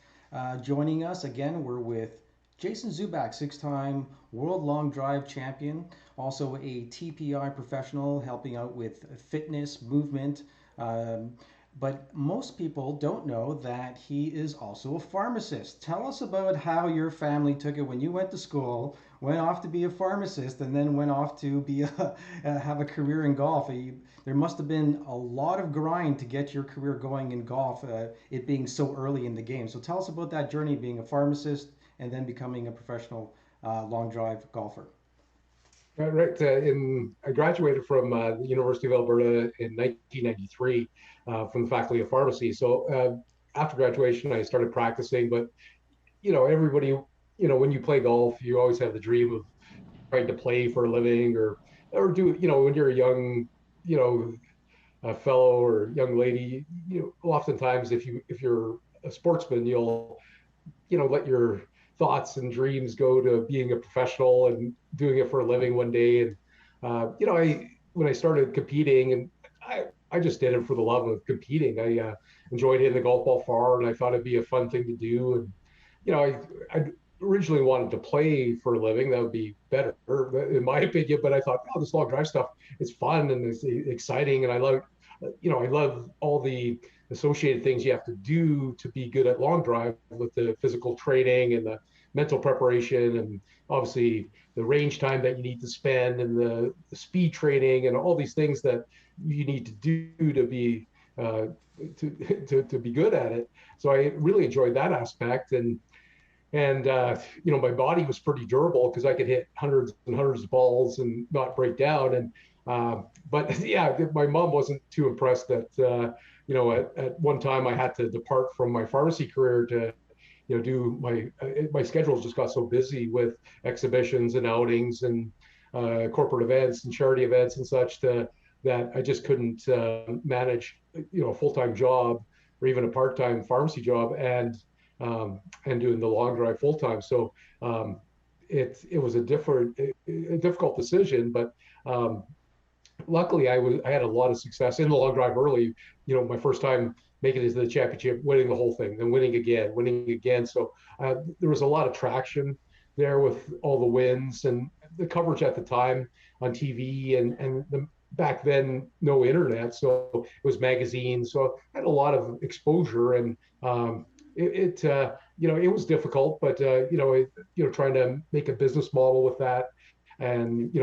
joining us, again, we're with Jason Zuback, 6-time World Long Drive champion, also a TPI professional, helping out with fitness, movement. But most people don't know that he is also a pharmacist. Tell us about how your family took it when you went to school, went off to be a pharmacist, and then went off to be have a career in golf. There must have been a lot of grind to get your career going in golf, it being so early in the game. So tell us about that journey, being a pharmacist and then becoming a professional long drive golfer. Right. I graduated from the University of Alberta in 1993 from the Faculty of Pharmacy. So after graduation, I started practicing. But, everybody, when you play golf, you always have the dream of trying to play for a living or do, when you're a young, a fellow or young lady, oftentimes if you're a sportsman, you'll, let your thoughts and dreams go to being a professional and doing it for a living one day. And when I started competing, and I just did it for the love of competing. I enjoyed hitting the golf ball far, and I thought it'd be a fun thing to do. And I originally wanted to play for a living. That would be better, in my opinion. But I thought, this long drive stuff, it's fun and it's exciting, and I love all the associated things you have to do to be good at long drive, with the physical training and the mental preparation, and obviously the range time that you need to spend, and the speed training, and all these things that you need to do to be to be good at it. So I really enjoyed that aspect, and my body was pretty durable because I could hit hundreds and hundreds of balls and not break down. And but yeah, my mom wasn't too impressed that at one time I had to depart from my pharmacy career to do my schedule just got so busy with exhibitions and outings and corporate events and charity events and such that I just couldn't manage a full-time job or even a part-time pharmacy job and doing the long drive full-time. So it was a difficult decision, but luckily I had a lot of success in the long drive early. My first time making it to the championship, winning the whole thing, then winning again. So there was a lot of traction there with all the wins and the coverage at the time on TV, and back then no internet, so it was magazines. So I had a lot of exposure, and it was difficult, but trying to make a business model with that, and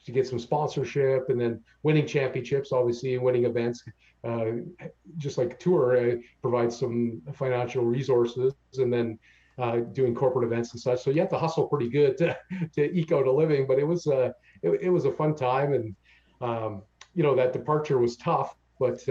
to get some sponsorship, and then winning championships, obviously, and winning events, just like tour, provides some financial resources, and then doing corporate events and such. So you have to hustle pretty good to eke out a living. But it was a fun time, and that departure was tough. But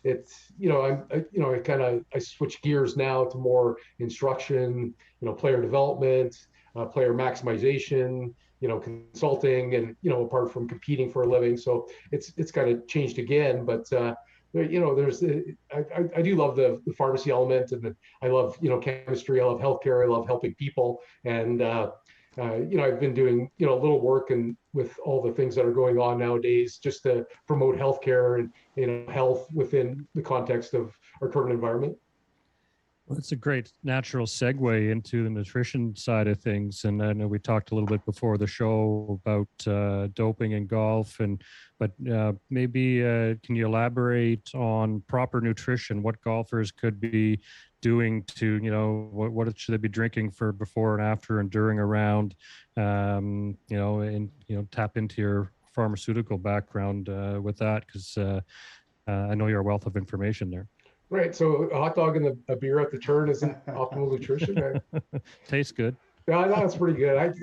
it's I switch gears now to more instruction, player development, player maximization, consulting, and apart from competing for a living. So it's kind of changed again. But there's I do love the pharmacy element, and I love chemistry. I love healthcare. I love helping people, and I've been doing a little work and with all the things that are going on nowadays, just to promote healthcare and health within the context of our current environment. Well, that's a great natural segue into the nutrition side of things. And I know we talked a little bit before the show about doping in golf, but maybe can you elaborate on proper nutrition, what golfers could be doing to, what should they be drinking for before and after and during a round, and, tap into your pharmaceutical background with that, because I know you're a wealth of information there. Right. So a hot dog and a beer at the turn isn't optimal nutrition. Tastes good. Yeah, that's pretty good.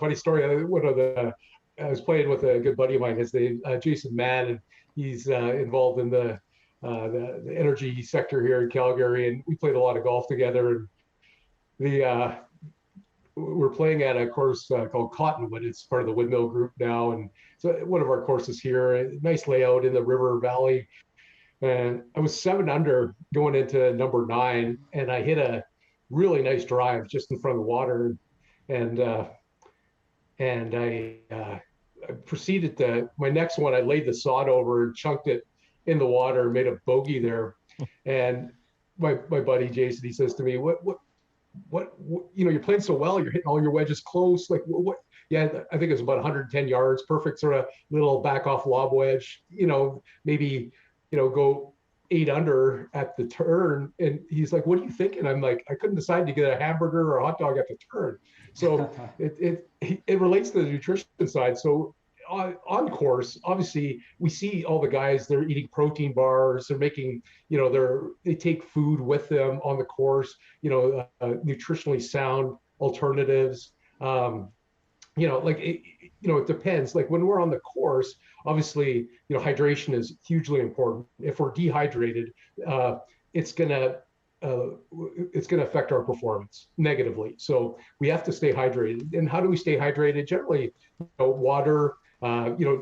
Funny story. I was playing with a good buddy of mine. His name Jason Mann, and he's involved in the energy sector here in Calgary, and we played a lot of golf together. And we're playing at a course called Cottonwood. It's part of the Windmill Group now, and so one of our courses here. A nice layout in the river valley. And I was 7 under going into number 9, and I hit a really nice drive just in front of the water, and I proceeded to my next one. I laid the sod over and chunked it in the water, made a bogey there, and my buddy Jason, he says to me, "What? You're playing so well. You're hitting all your wedges close. Like what?" Yeah, I think it was about 110 yards, perfect sort of little back off lob wedge. Maybe. Go 8 under at the turn. And he's like, "What are you thinking?" I'm like, "I couldn't decide to get a hamburger or a hot dog at the turn." So it relates to the nutrition side. So on course, obviously we see all the guys, they're eating protein bars, they're making, they take food with them on the course, nutritionally sound alternatives. It depends. Like when we're on the course, obviously, hydration is hugely important. If we're dehydrated, it's gonna affect our performance negatively. So we have to stay hydrated. And how do we stay hydrated? Generally, water,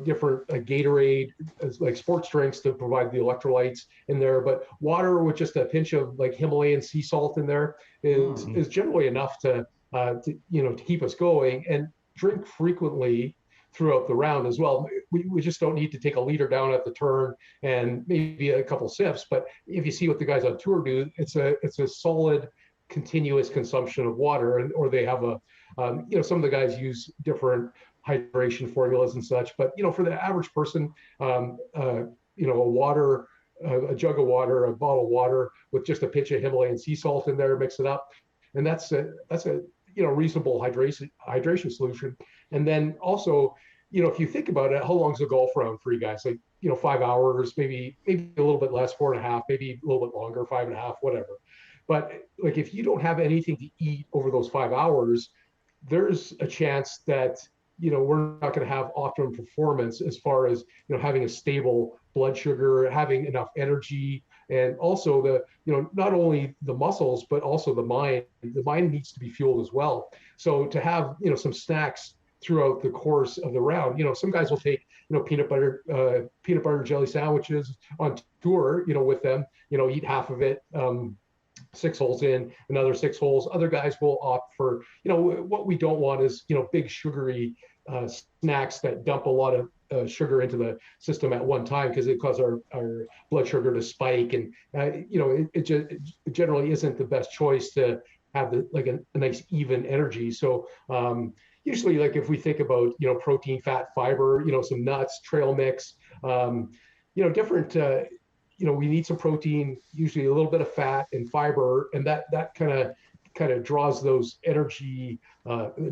different Gatorade, like sports drinks to provide the electrolytes in there. But water with just a pinch of like Himalayan sea salt in there is generally enough to keep us going. And drink frequently throughout the round as well. We just don't need to take a liter down at the turn and maybe a couple sips. But if you see what the guys on tour do, it's a solid, continuous consumption of water. Or they have some of the guys use different hydration formulas and such. But for the average person, a jug of water, a bottle of water with just a pinch of Himalayan sea salt in there, mix it up, and that's a reasonable hydration solution. And then also, if you think about it, how long's a golf round for you guys? Like, 5 hours, maybe a little bit less, 4.5, maybe a little bit longer, 5.5, whatever. But like, if you don't have anything to eat over those 5 hours, there's a chance that, we're not going to have optimum performance as far as, having a stable blood sugar, having enough energy, and also not only the muscles, but also the mind. The mind needs to be fueled as well. So to have, some snacks throughout the course of the round, some guys will take, peanut butter jelly sandwiches on tour, with them, eat half of it, 6 holes in, another 6 holes. Other guys will opt for, what we don't want is, big sugary snacks that dump a lot of sugar into the system at one time, because it causes our blood sugar to spike. And, it generally isn't the best choice to have a nice even energy. So usually, like if we think about, protein, fat, fiber, some nuts, trail mix, different, we need some protein, usually a little bit of fat and fiber, and that kind of kind of draws those energy,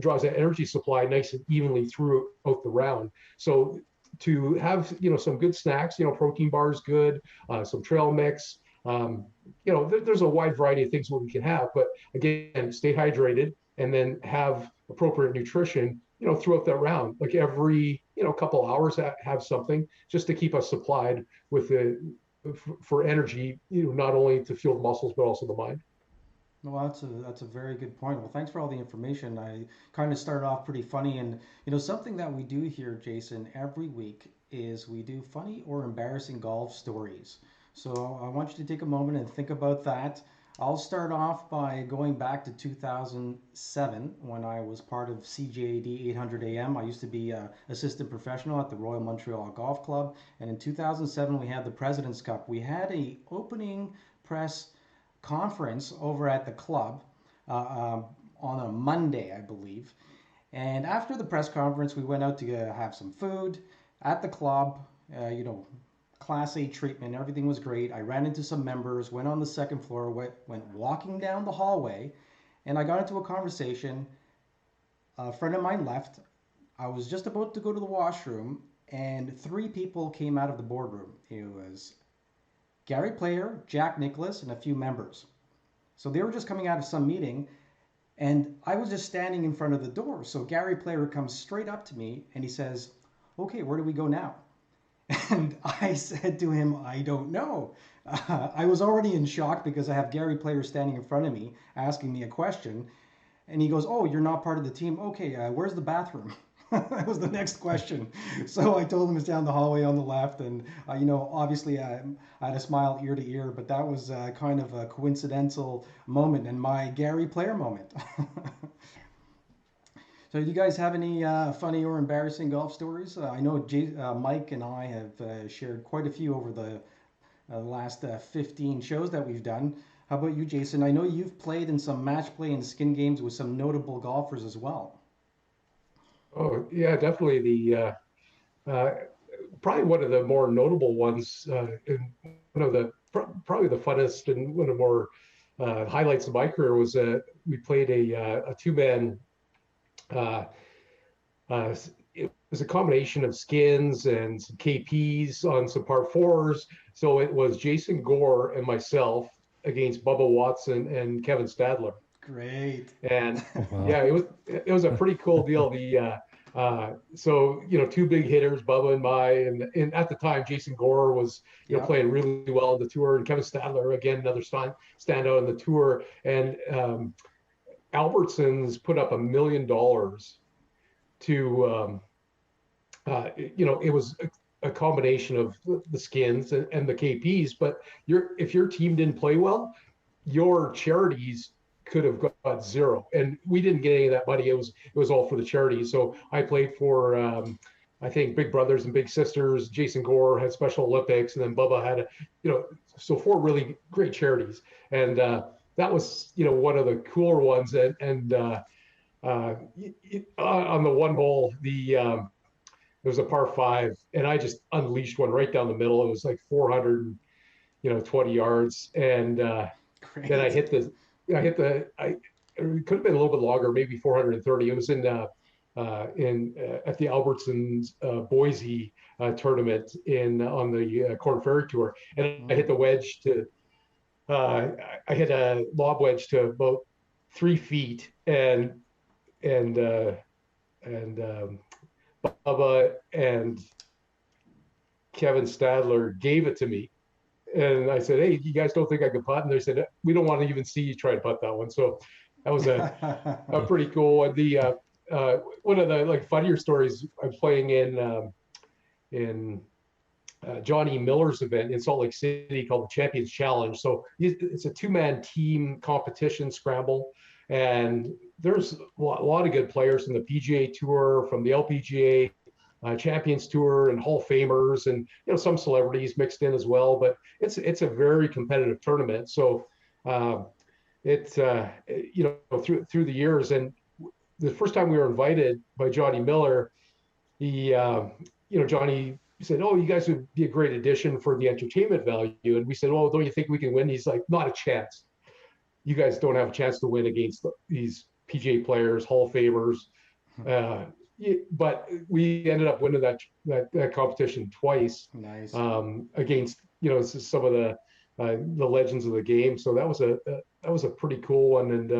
draws that energy supply nice and evenly throughout the round. So to have, some good snacks, protein bars, good, some trail mix, there's a wide variety of things what we can have, but again, stay hydrated and then have appropriate nutrition, throughout that round, like every, couple hours have something just to keep us supplied with for energy, not only to fuel the muscles, but also the mind. Well, that's a very good point. Well, thanks for all the information. I kind of started off pretty funny, and something that we do here, Jason, every week is we do funny or embarrassing golf stories. So I want you to take a moment and think about that. I'll start off by going back to 2007 when I was part of CJAD 800 AM. I used to be an assistant professional at the Royal Montreal Golf Club, and in 2007 we had the President's Cup. We had a opening press conference over at the club on a Monday, I believe. And after the press conference, we went out to have some food at the club. Class A treatment. Everything was great. I ran into some members, went on the second floor, went walking down the hallway, and I got into a conversation. A friend of mine left. I was just about to go to the washroom, and 3 people came out of the boardroom. It was Gary Player, Jack Nicklaus, and a few members. So they were just coming out of some meeting, and I was just standing in front of the door. So Gary Player comes straight up to me, and he says, "Okay, where do we go now?" And I said to him, "I don't know." I was already in shock because I have Gary Player standing in front of me asking me a question. And he goes, "Oh, you're not part of the team. Okay, where's the bathroom?" That was the next question. So I told him it's down the hallway on the left. And, obviously I had a smile ear to ear, but that was kind of a coincidental moment and my Gary Player moment. So do you guys have any funny or embarrassing golf stories? I know Mike and I have shared quite a few over the last 15 shows that we've done. How about you, Jason? I know you've played in some match play and skin games with some notable golfers as well. Oh yeah, definitely. Probably one of the more notable ones, and one of the probably the funnest and one of the more highlights of my career was we played a 2-man. It was a combination of skins and some KPs on some par 4s. So it was Jason Gore and myself against Bubba Watson and Kevin Stadler. Great. And yeah, it was a pretty cool deal. So 2 big hitters, Bubba and at the time Jason Gore was playing really well on the tour, and Kevin Stadler again, another standout on the tour. And Albertsons put up $1 million to it was a combination of the skins and the KPs, but if your team didn't play well, your charities could have got 0, and we didn't get any of that money. It was all for the charities. So I played for I think Big Brothers and Big Sisters. Jason Gore had Special Olympics, and then Bubba had so 4 really great charities. And that was one of the cooler ones. And on the one hole, it was a par 5, and I just unleashed one right down the middle. It was like 420 yards, and then I hit the. It could have been a little bit longer, maybe 430. It was in at the Albertsons Boise tournament on the Corn Ferry Tour, and I hit the wedge I hit a lob wedge to about 3 feet, and Bubba and Kevin Stadler gave it to me. And I said, "Hey, you guys don't think I can putt?" And they said, "We don't want to even see you try to putt that one." So that was a pretty cool one. One of the funnier stories, I'm playing in Johnny Miller's event in Salt Lake City called the Champions Challenge. So it's a 2-man team competition scramble, and there's a lot of good players from the PGA Tour, from the LPGA. Champions Tour and Hall of Famers, and some celebrities mixed in as well. But it's a very competitive tournament. So it's through the years, and the first time we were invited by Johnny Miller, Johnny said, "Oh, you guys would be a great addition for the entertainment value." And we said, "Oh, don't you think we can win?" He's like, "Not a chance." you guys don't have a chance to win against these PGA players, Hall of Famers. But we ended up winning that competition twice. Nice. Against some of the legends of the game. So that was a pretty cool one. And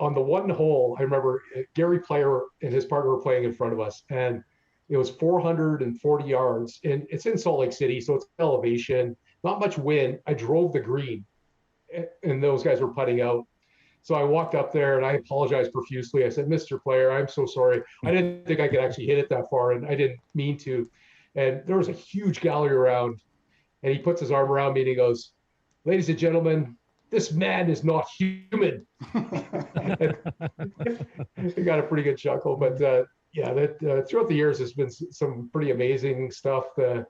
on the one hole, I remember Gary Player and his partner were playing in front of us, and it was 440 yards, and it's in Salt Lake City, so it's elevation, not much wind. I drove the green, and those guys were putting out. So I walked up there and I apologized profusely. I said, "Mr. Player, I'm so sorry. I didn't think I could actually hit it that far, and I didn't mean to." And there was a huge gallery around, and he puts his arm around me and he goes, "Ladies and gentlemen, this man is not human." He got a pretty good chuckle, but throughout the years, there's been some pretty amazing stuff. To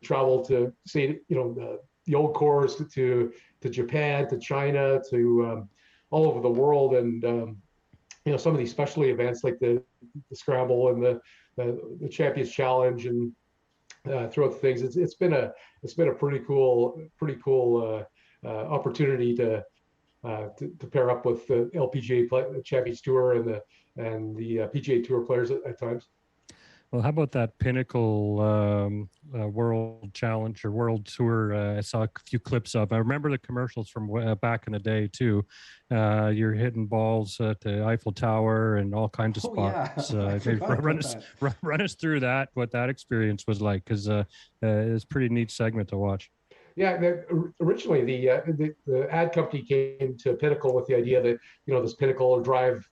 travel to see, the old course to Japan, to China, to all over the world, and some of these specialty events like the Scramble and the Champions Challenge, and throughout the things, it's been a pretty cool opportunity to pair up with the LPGA Champions Tour and the PGA Tour players at times. Well, how about that Pinnacle World Challenge or World Tour? I saw a few clips of. I remember the commercials from back in the day too. You're hitting balls at the Eiffel Tower and all kinds of spots. Yeah. Run us through that, what that experience was like, because it's a pretty neat segment to watch. Yeah, originally the ad company came to Pinnacle with the idea that this Pinnacle will drive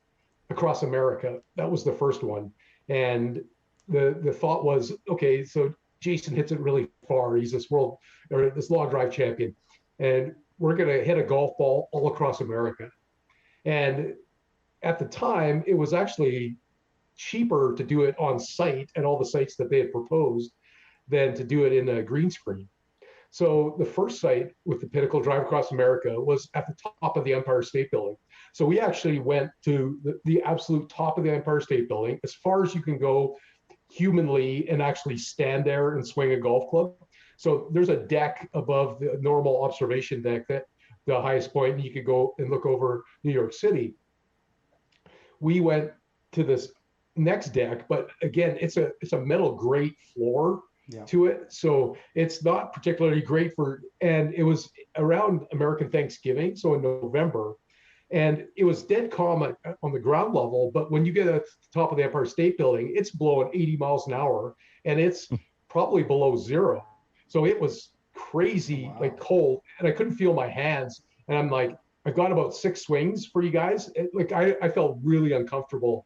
across America. That was the first one, and the thought was, okay, so Jason hits it really far. He's this long drive champion, and we're going to hit a golf ball all across America. And at the time, it was actually cheaper to do it on site at all the sites that they had proposed than to do it in a green screen. So the first site with the Pinnacle Drive Across America was at the top of the Empire State Building. So we actually went to the absolute top of the Empire State Building, as far as you can go humanly, and actually stand there and swing a golf club. So there's a deck above the normal observation deck, that the highest point, and you could go and look over New York City. We went to this next deck, but again, it's a metal grate floor to it, so it's not particularly great and it was around American Thanksgiving, so in November, and it was dead calm on the ground level. But when you get at the top of the Empire State Building, it's blowing 80 miles an hour, and it's probably below zero. So it was crazy, like cold, and I couldn't feel my hands. And I'm like, I've got about 6 swings for you guys. I felt really uncomfortable,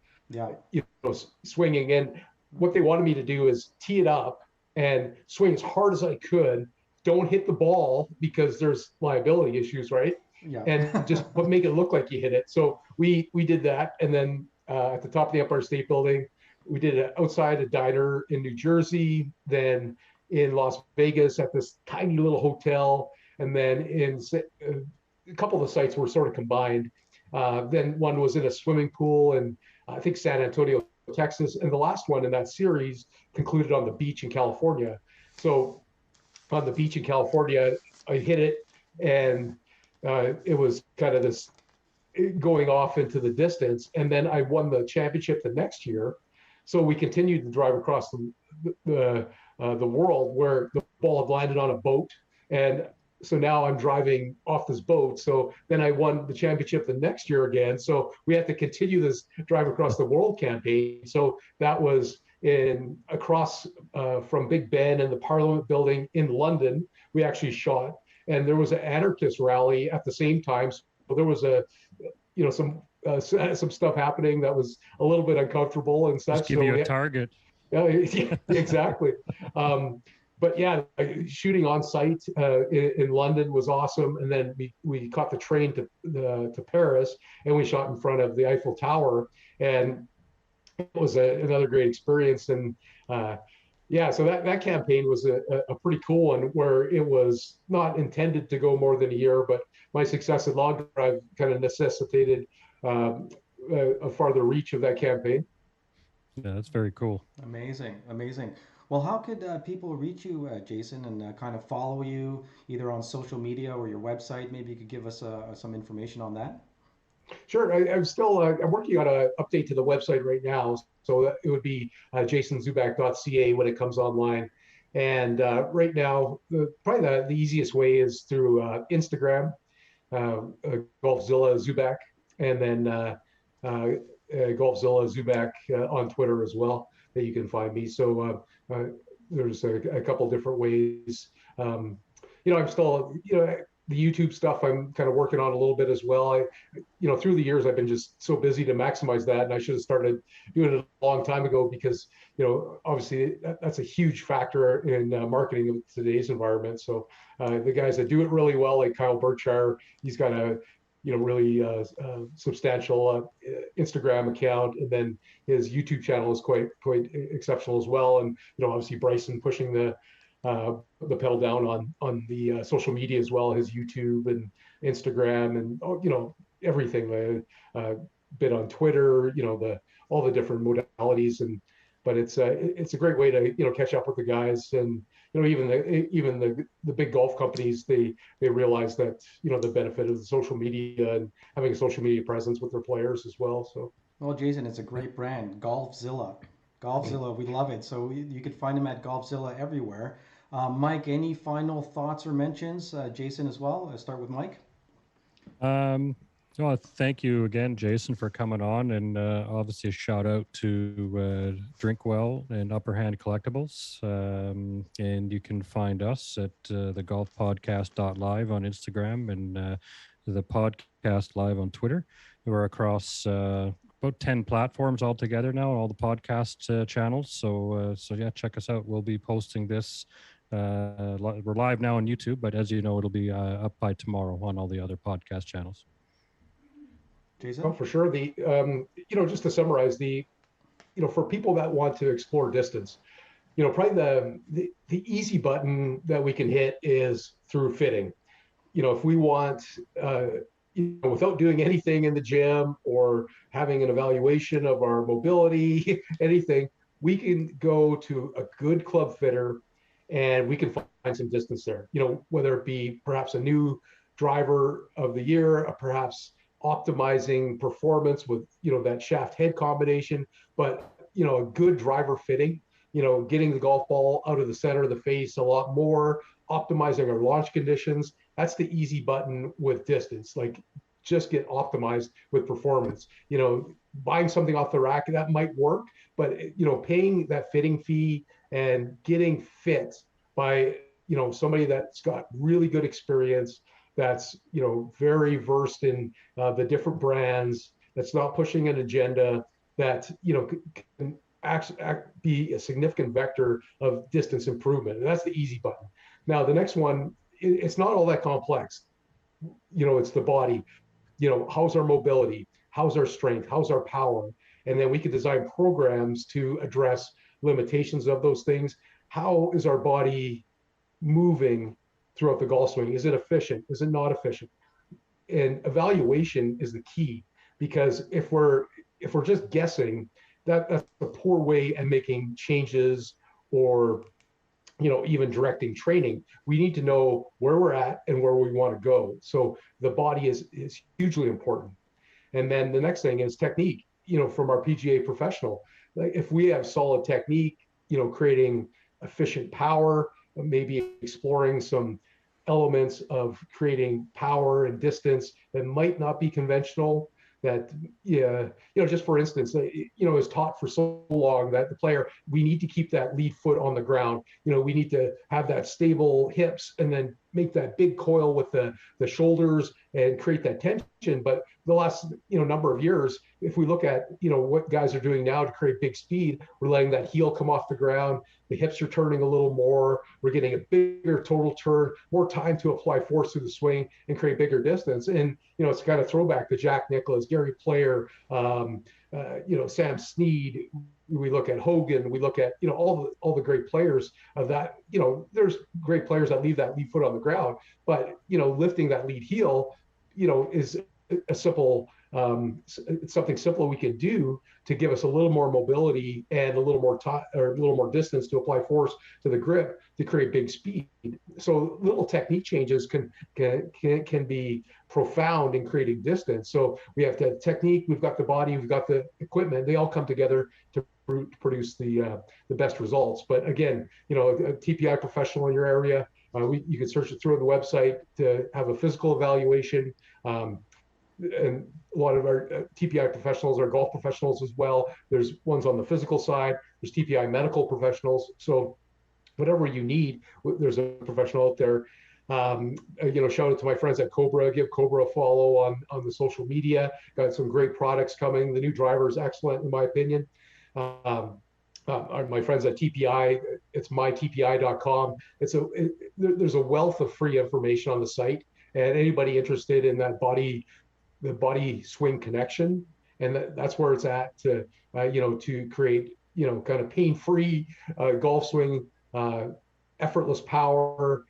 swinging. And what they wanted me to do is tee it up and swing as hard as I could. Don't hit the ball because there's liability issues, right? Yeah. And just make it look like you hit it. So we did that, and then at the top of the Empire State Building, we did it outside a diner in New Jersey, then in Las Vegas at this tiny little hotel, and then in a couple of the sites were sort of combined. Then one was in a swimming pool in I think San Antonio, Texas, and the last one in that series concluded on the beach in California. So on the beach in California, I hit it, and it was kind of this going off into the distance, and then I won the championship the next year. So we continued to drive across the world, where the ball had landed on a boat, and so now I'm driving off this boat. So then I won the championship the next year again. So we had to continue this drive across the world campaign. So that was across from Big Ben and the Parliament Building in London. We actually shot, and there was an anarchist rally at the same time. So there was some stuff happening that was a little bit uncomfortable and such. Just give you a target. Yeah, exactly. But yeah, shooting on site in London was awesome, and then we caught the train to Paris, and we shot in front of the Eiffel Tower, and it was another great experience. And so that campaign was a pretty cool one, where it was not intended to go more than a year, but my success at Long Drive kind of necessitated a farther reach of that campaign. Yeah, that's very cool. Amazing. Well, how could people reach you, Jason, and kind of follow you either on social media or your website? Maybe you could give us some information on that. Sure. I'm still I'm working on an update to the website right now, so it would be jasonzuback.ca when it comes online. And right now, probably the easiest way is through Instagram, Golfzilla Zuback, and then Golfzilla Zuback on Twitter as well that you can find me. So there's a couple different ways. I'm still, the YouTube stuff I'm kind of working on a little bit as well. Through the years, I've been just so busy to maximize that, and I should have started doing it a long time ago because, obviously that's a huge factor in marketing in today's environment. So the guys that do it really well, like Kyle Berkshire, he's got a, really substantial Instagram account, and then his YouTube channel is quite exceptional as well. And obviously Bryson pushing the pedal down on the social media as well, his YouTube and Instagram and everything. Bit on Twitter, all the different modalities, but it's a great way to catch up with the guys. And even the big golf companies, they realize that the benefit of the social media and having a social media presence with their players as well. So well, Jason, it's a great brand, Golfzilla, we love it. So you can find them at Golfzilla everywhere. Mike, any final thoughts or mentions? Jason as well. Let's start with Mike. Well, thank you again, Jason, for coming on, and obviously a shout out to Drinkwell and Upper Hand Collectibles. And you can find us at thegolfpodcast.live on Instagram and the podcast live on Twitter. We're across about 10 platforms altogether now, all the podcast channels. So yeah, check us out. We'll be posting this. We're live now on YouTube, but as you know, it'll be up by tomorrow on all the other podcast channels. Jason? Oh, for sure. The just to summarize, for people that want to explore distance, probably the easy button that we can hit is through fitting. If we want, without doing anything in the gym or having an evaluation of our mobility, anything, we can go to a good club fitter and we can find some distance there. Whether it be perhaps a new driver of the year, or perhaps optimizing performance with that shaft head combination, but a good driver fitting, getting the golf ball out of the center of the face a lot more, optimizing our launch conditions. That's the easy button with distance. Like, just get optimized with performance. Buying something off the rack, that might work, but paying that fitting fee and getting fit by somebody that's got really good experience, that's very versed in the different brands, that's not pushing an agenda, that can be a significant vector of distance improvement. And that's the easy button. Now the next one, it's not all that complex. It's the body. How's our mobility? How's our strength? How's our power? And then we can design programs to address limitations of those things. How is our body moving throughout the golf swing? Is it efficient? Is it not efficient? And evaluation is the key, because if we're just guessing, that's a poor way at making changes or even directing training. We need to know where we're at and where we want to go. So the body is hugely important. And then the next thing is technique. From our PGA professional, like, if we have solid technique, creating efficient power, maybe exploring some elements of creating power and distance that might not be conventional, that just for instance, is taught for so long that the player, we need to keep that lead foot on the ground. We need to have that stable hips and then make that big coil with the shoulders and create that tension. But the last number of years, if we look at what guys are doing now to create big speed, we're letting that heel come off the ground, the hips are turning a little more, we're getting a bigger total turn, more time to apply force through the swing and create bigger distance. And it's kind of throwback to Jack Nicklaus, Gary Player, Sam Snead. We look at Hogan, we look at all the great players of that. There's great players that leave that lead foot on the ground, but lifting that lead heel is a simple it's something simple we could do to give us a little more mobility and a little more or a little more distance to apply force to the grip to create big speed. So little technique changes can be profound in creating distance. So we have the technique, we've got the body, we've got the equipment. They all come together to produce the best results. But again, a TPI professional in your area, you can search it through the website to have a physical evaluation. And a lot of our TPI professionals are golf professionals as well. There's ones on the physical side. There's TPI medical professionals. So whatever you need, there's a professional out there. Shout out to my friends at Cobra. Give Cobra a follow on the social media. Got some great products coming. The new driver is excellent in my opinion. My friends at TPI, it's mytpi.com. There's a wealth of free information on the site, and anybody interested in the body swing connection, and that's where it's at to create kind of pain-free golf swing, effortless power,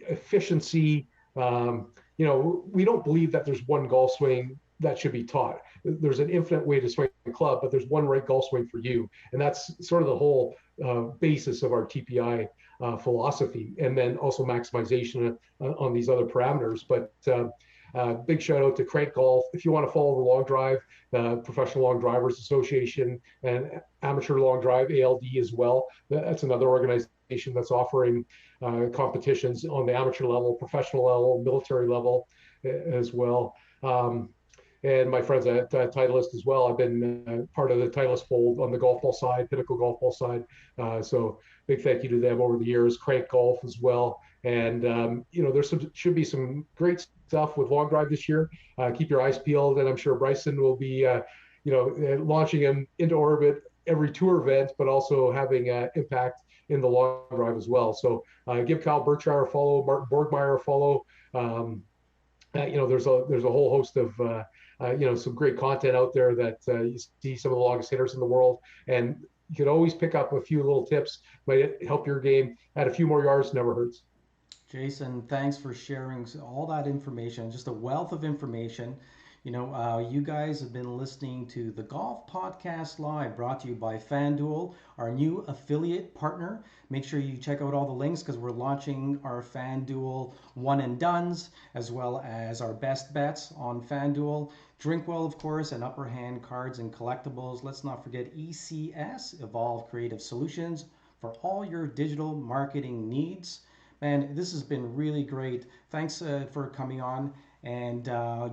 efficiency. We don't believe that there's one golf swing that should be taught. There's an infinite way to swing a club, but there's one right golf swing for you. And that's sort of the whole basis of our TPI philosophy. And then also maximization on these other parameters. But big shout out to Crank Golf. If you want to follow the long drive, the Professional Long Drivers Association, and Amateur Long Drive, ALD as well. That's another organization that's offering competitions on the amateur level, professional level, military level as well. And my friends at Titleist as well. I've been part of the Titleist fold on the golf ball side, Pinnacle Golf ball side. So big thank you to them over the years. Crank Golf as well. And there's should be some great stuff with long drive this year. Keep your eyes peeled, and I'm sure Bryson will be launching him into orbit every tour event, but also having impact in the long drive as well. So give Kyle Berkshire a follow, Martin Borgmeyer a follow. There's a whole host of some great content out there that you see some of the longest hitters in the world, and you can always pick up a few little tips, might help your game. Add a few more yards, never hurts. Jason, thanks for sharing all that information, just a wealth of information. You guys have been listening to the Golf Podcast Live, brought to you by FanDuel, our new affiliate partner. Make sure you check out all the links because we're launching our FanDuel one and dones, as well as our best bets on FanDuel. Drinkwell, of course, and Upper Hand cards and collectibles. Let's not forget ECS, Evolve Creative Solutions, for all your digital marketing needs. Man, this has been really great. Thanks for coming on. And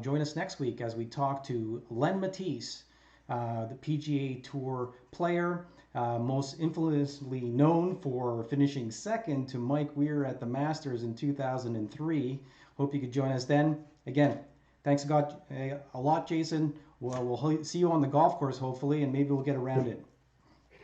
join us next week as we talk to Len Matisse, the PGA Tour player, most infamously known for finishing second to Mike Weir at the Masters in 2003. Hope you could join us then. Again, thanks a lot, Jason. We'll see you on the golf course, hopefully, and maybe we'll get around it.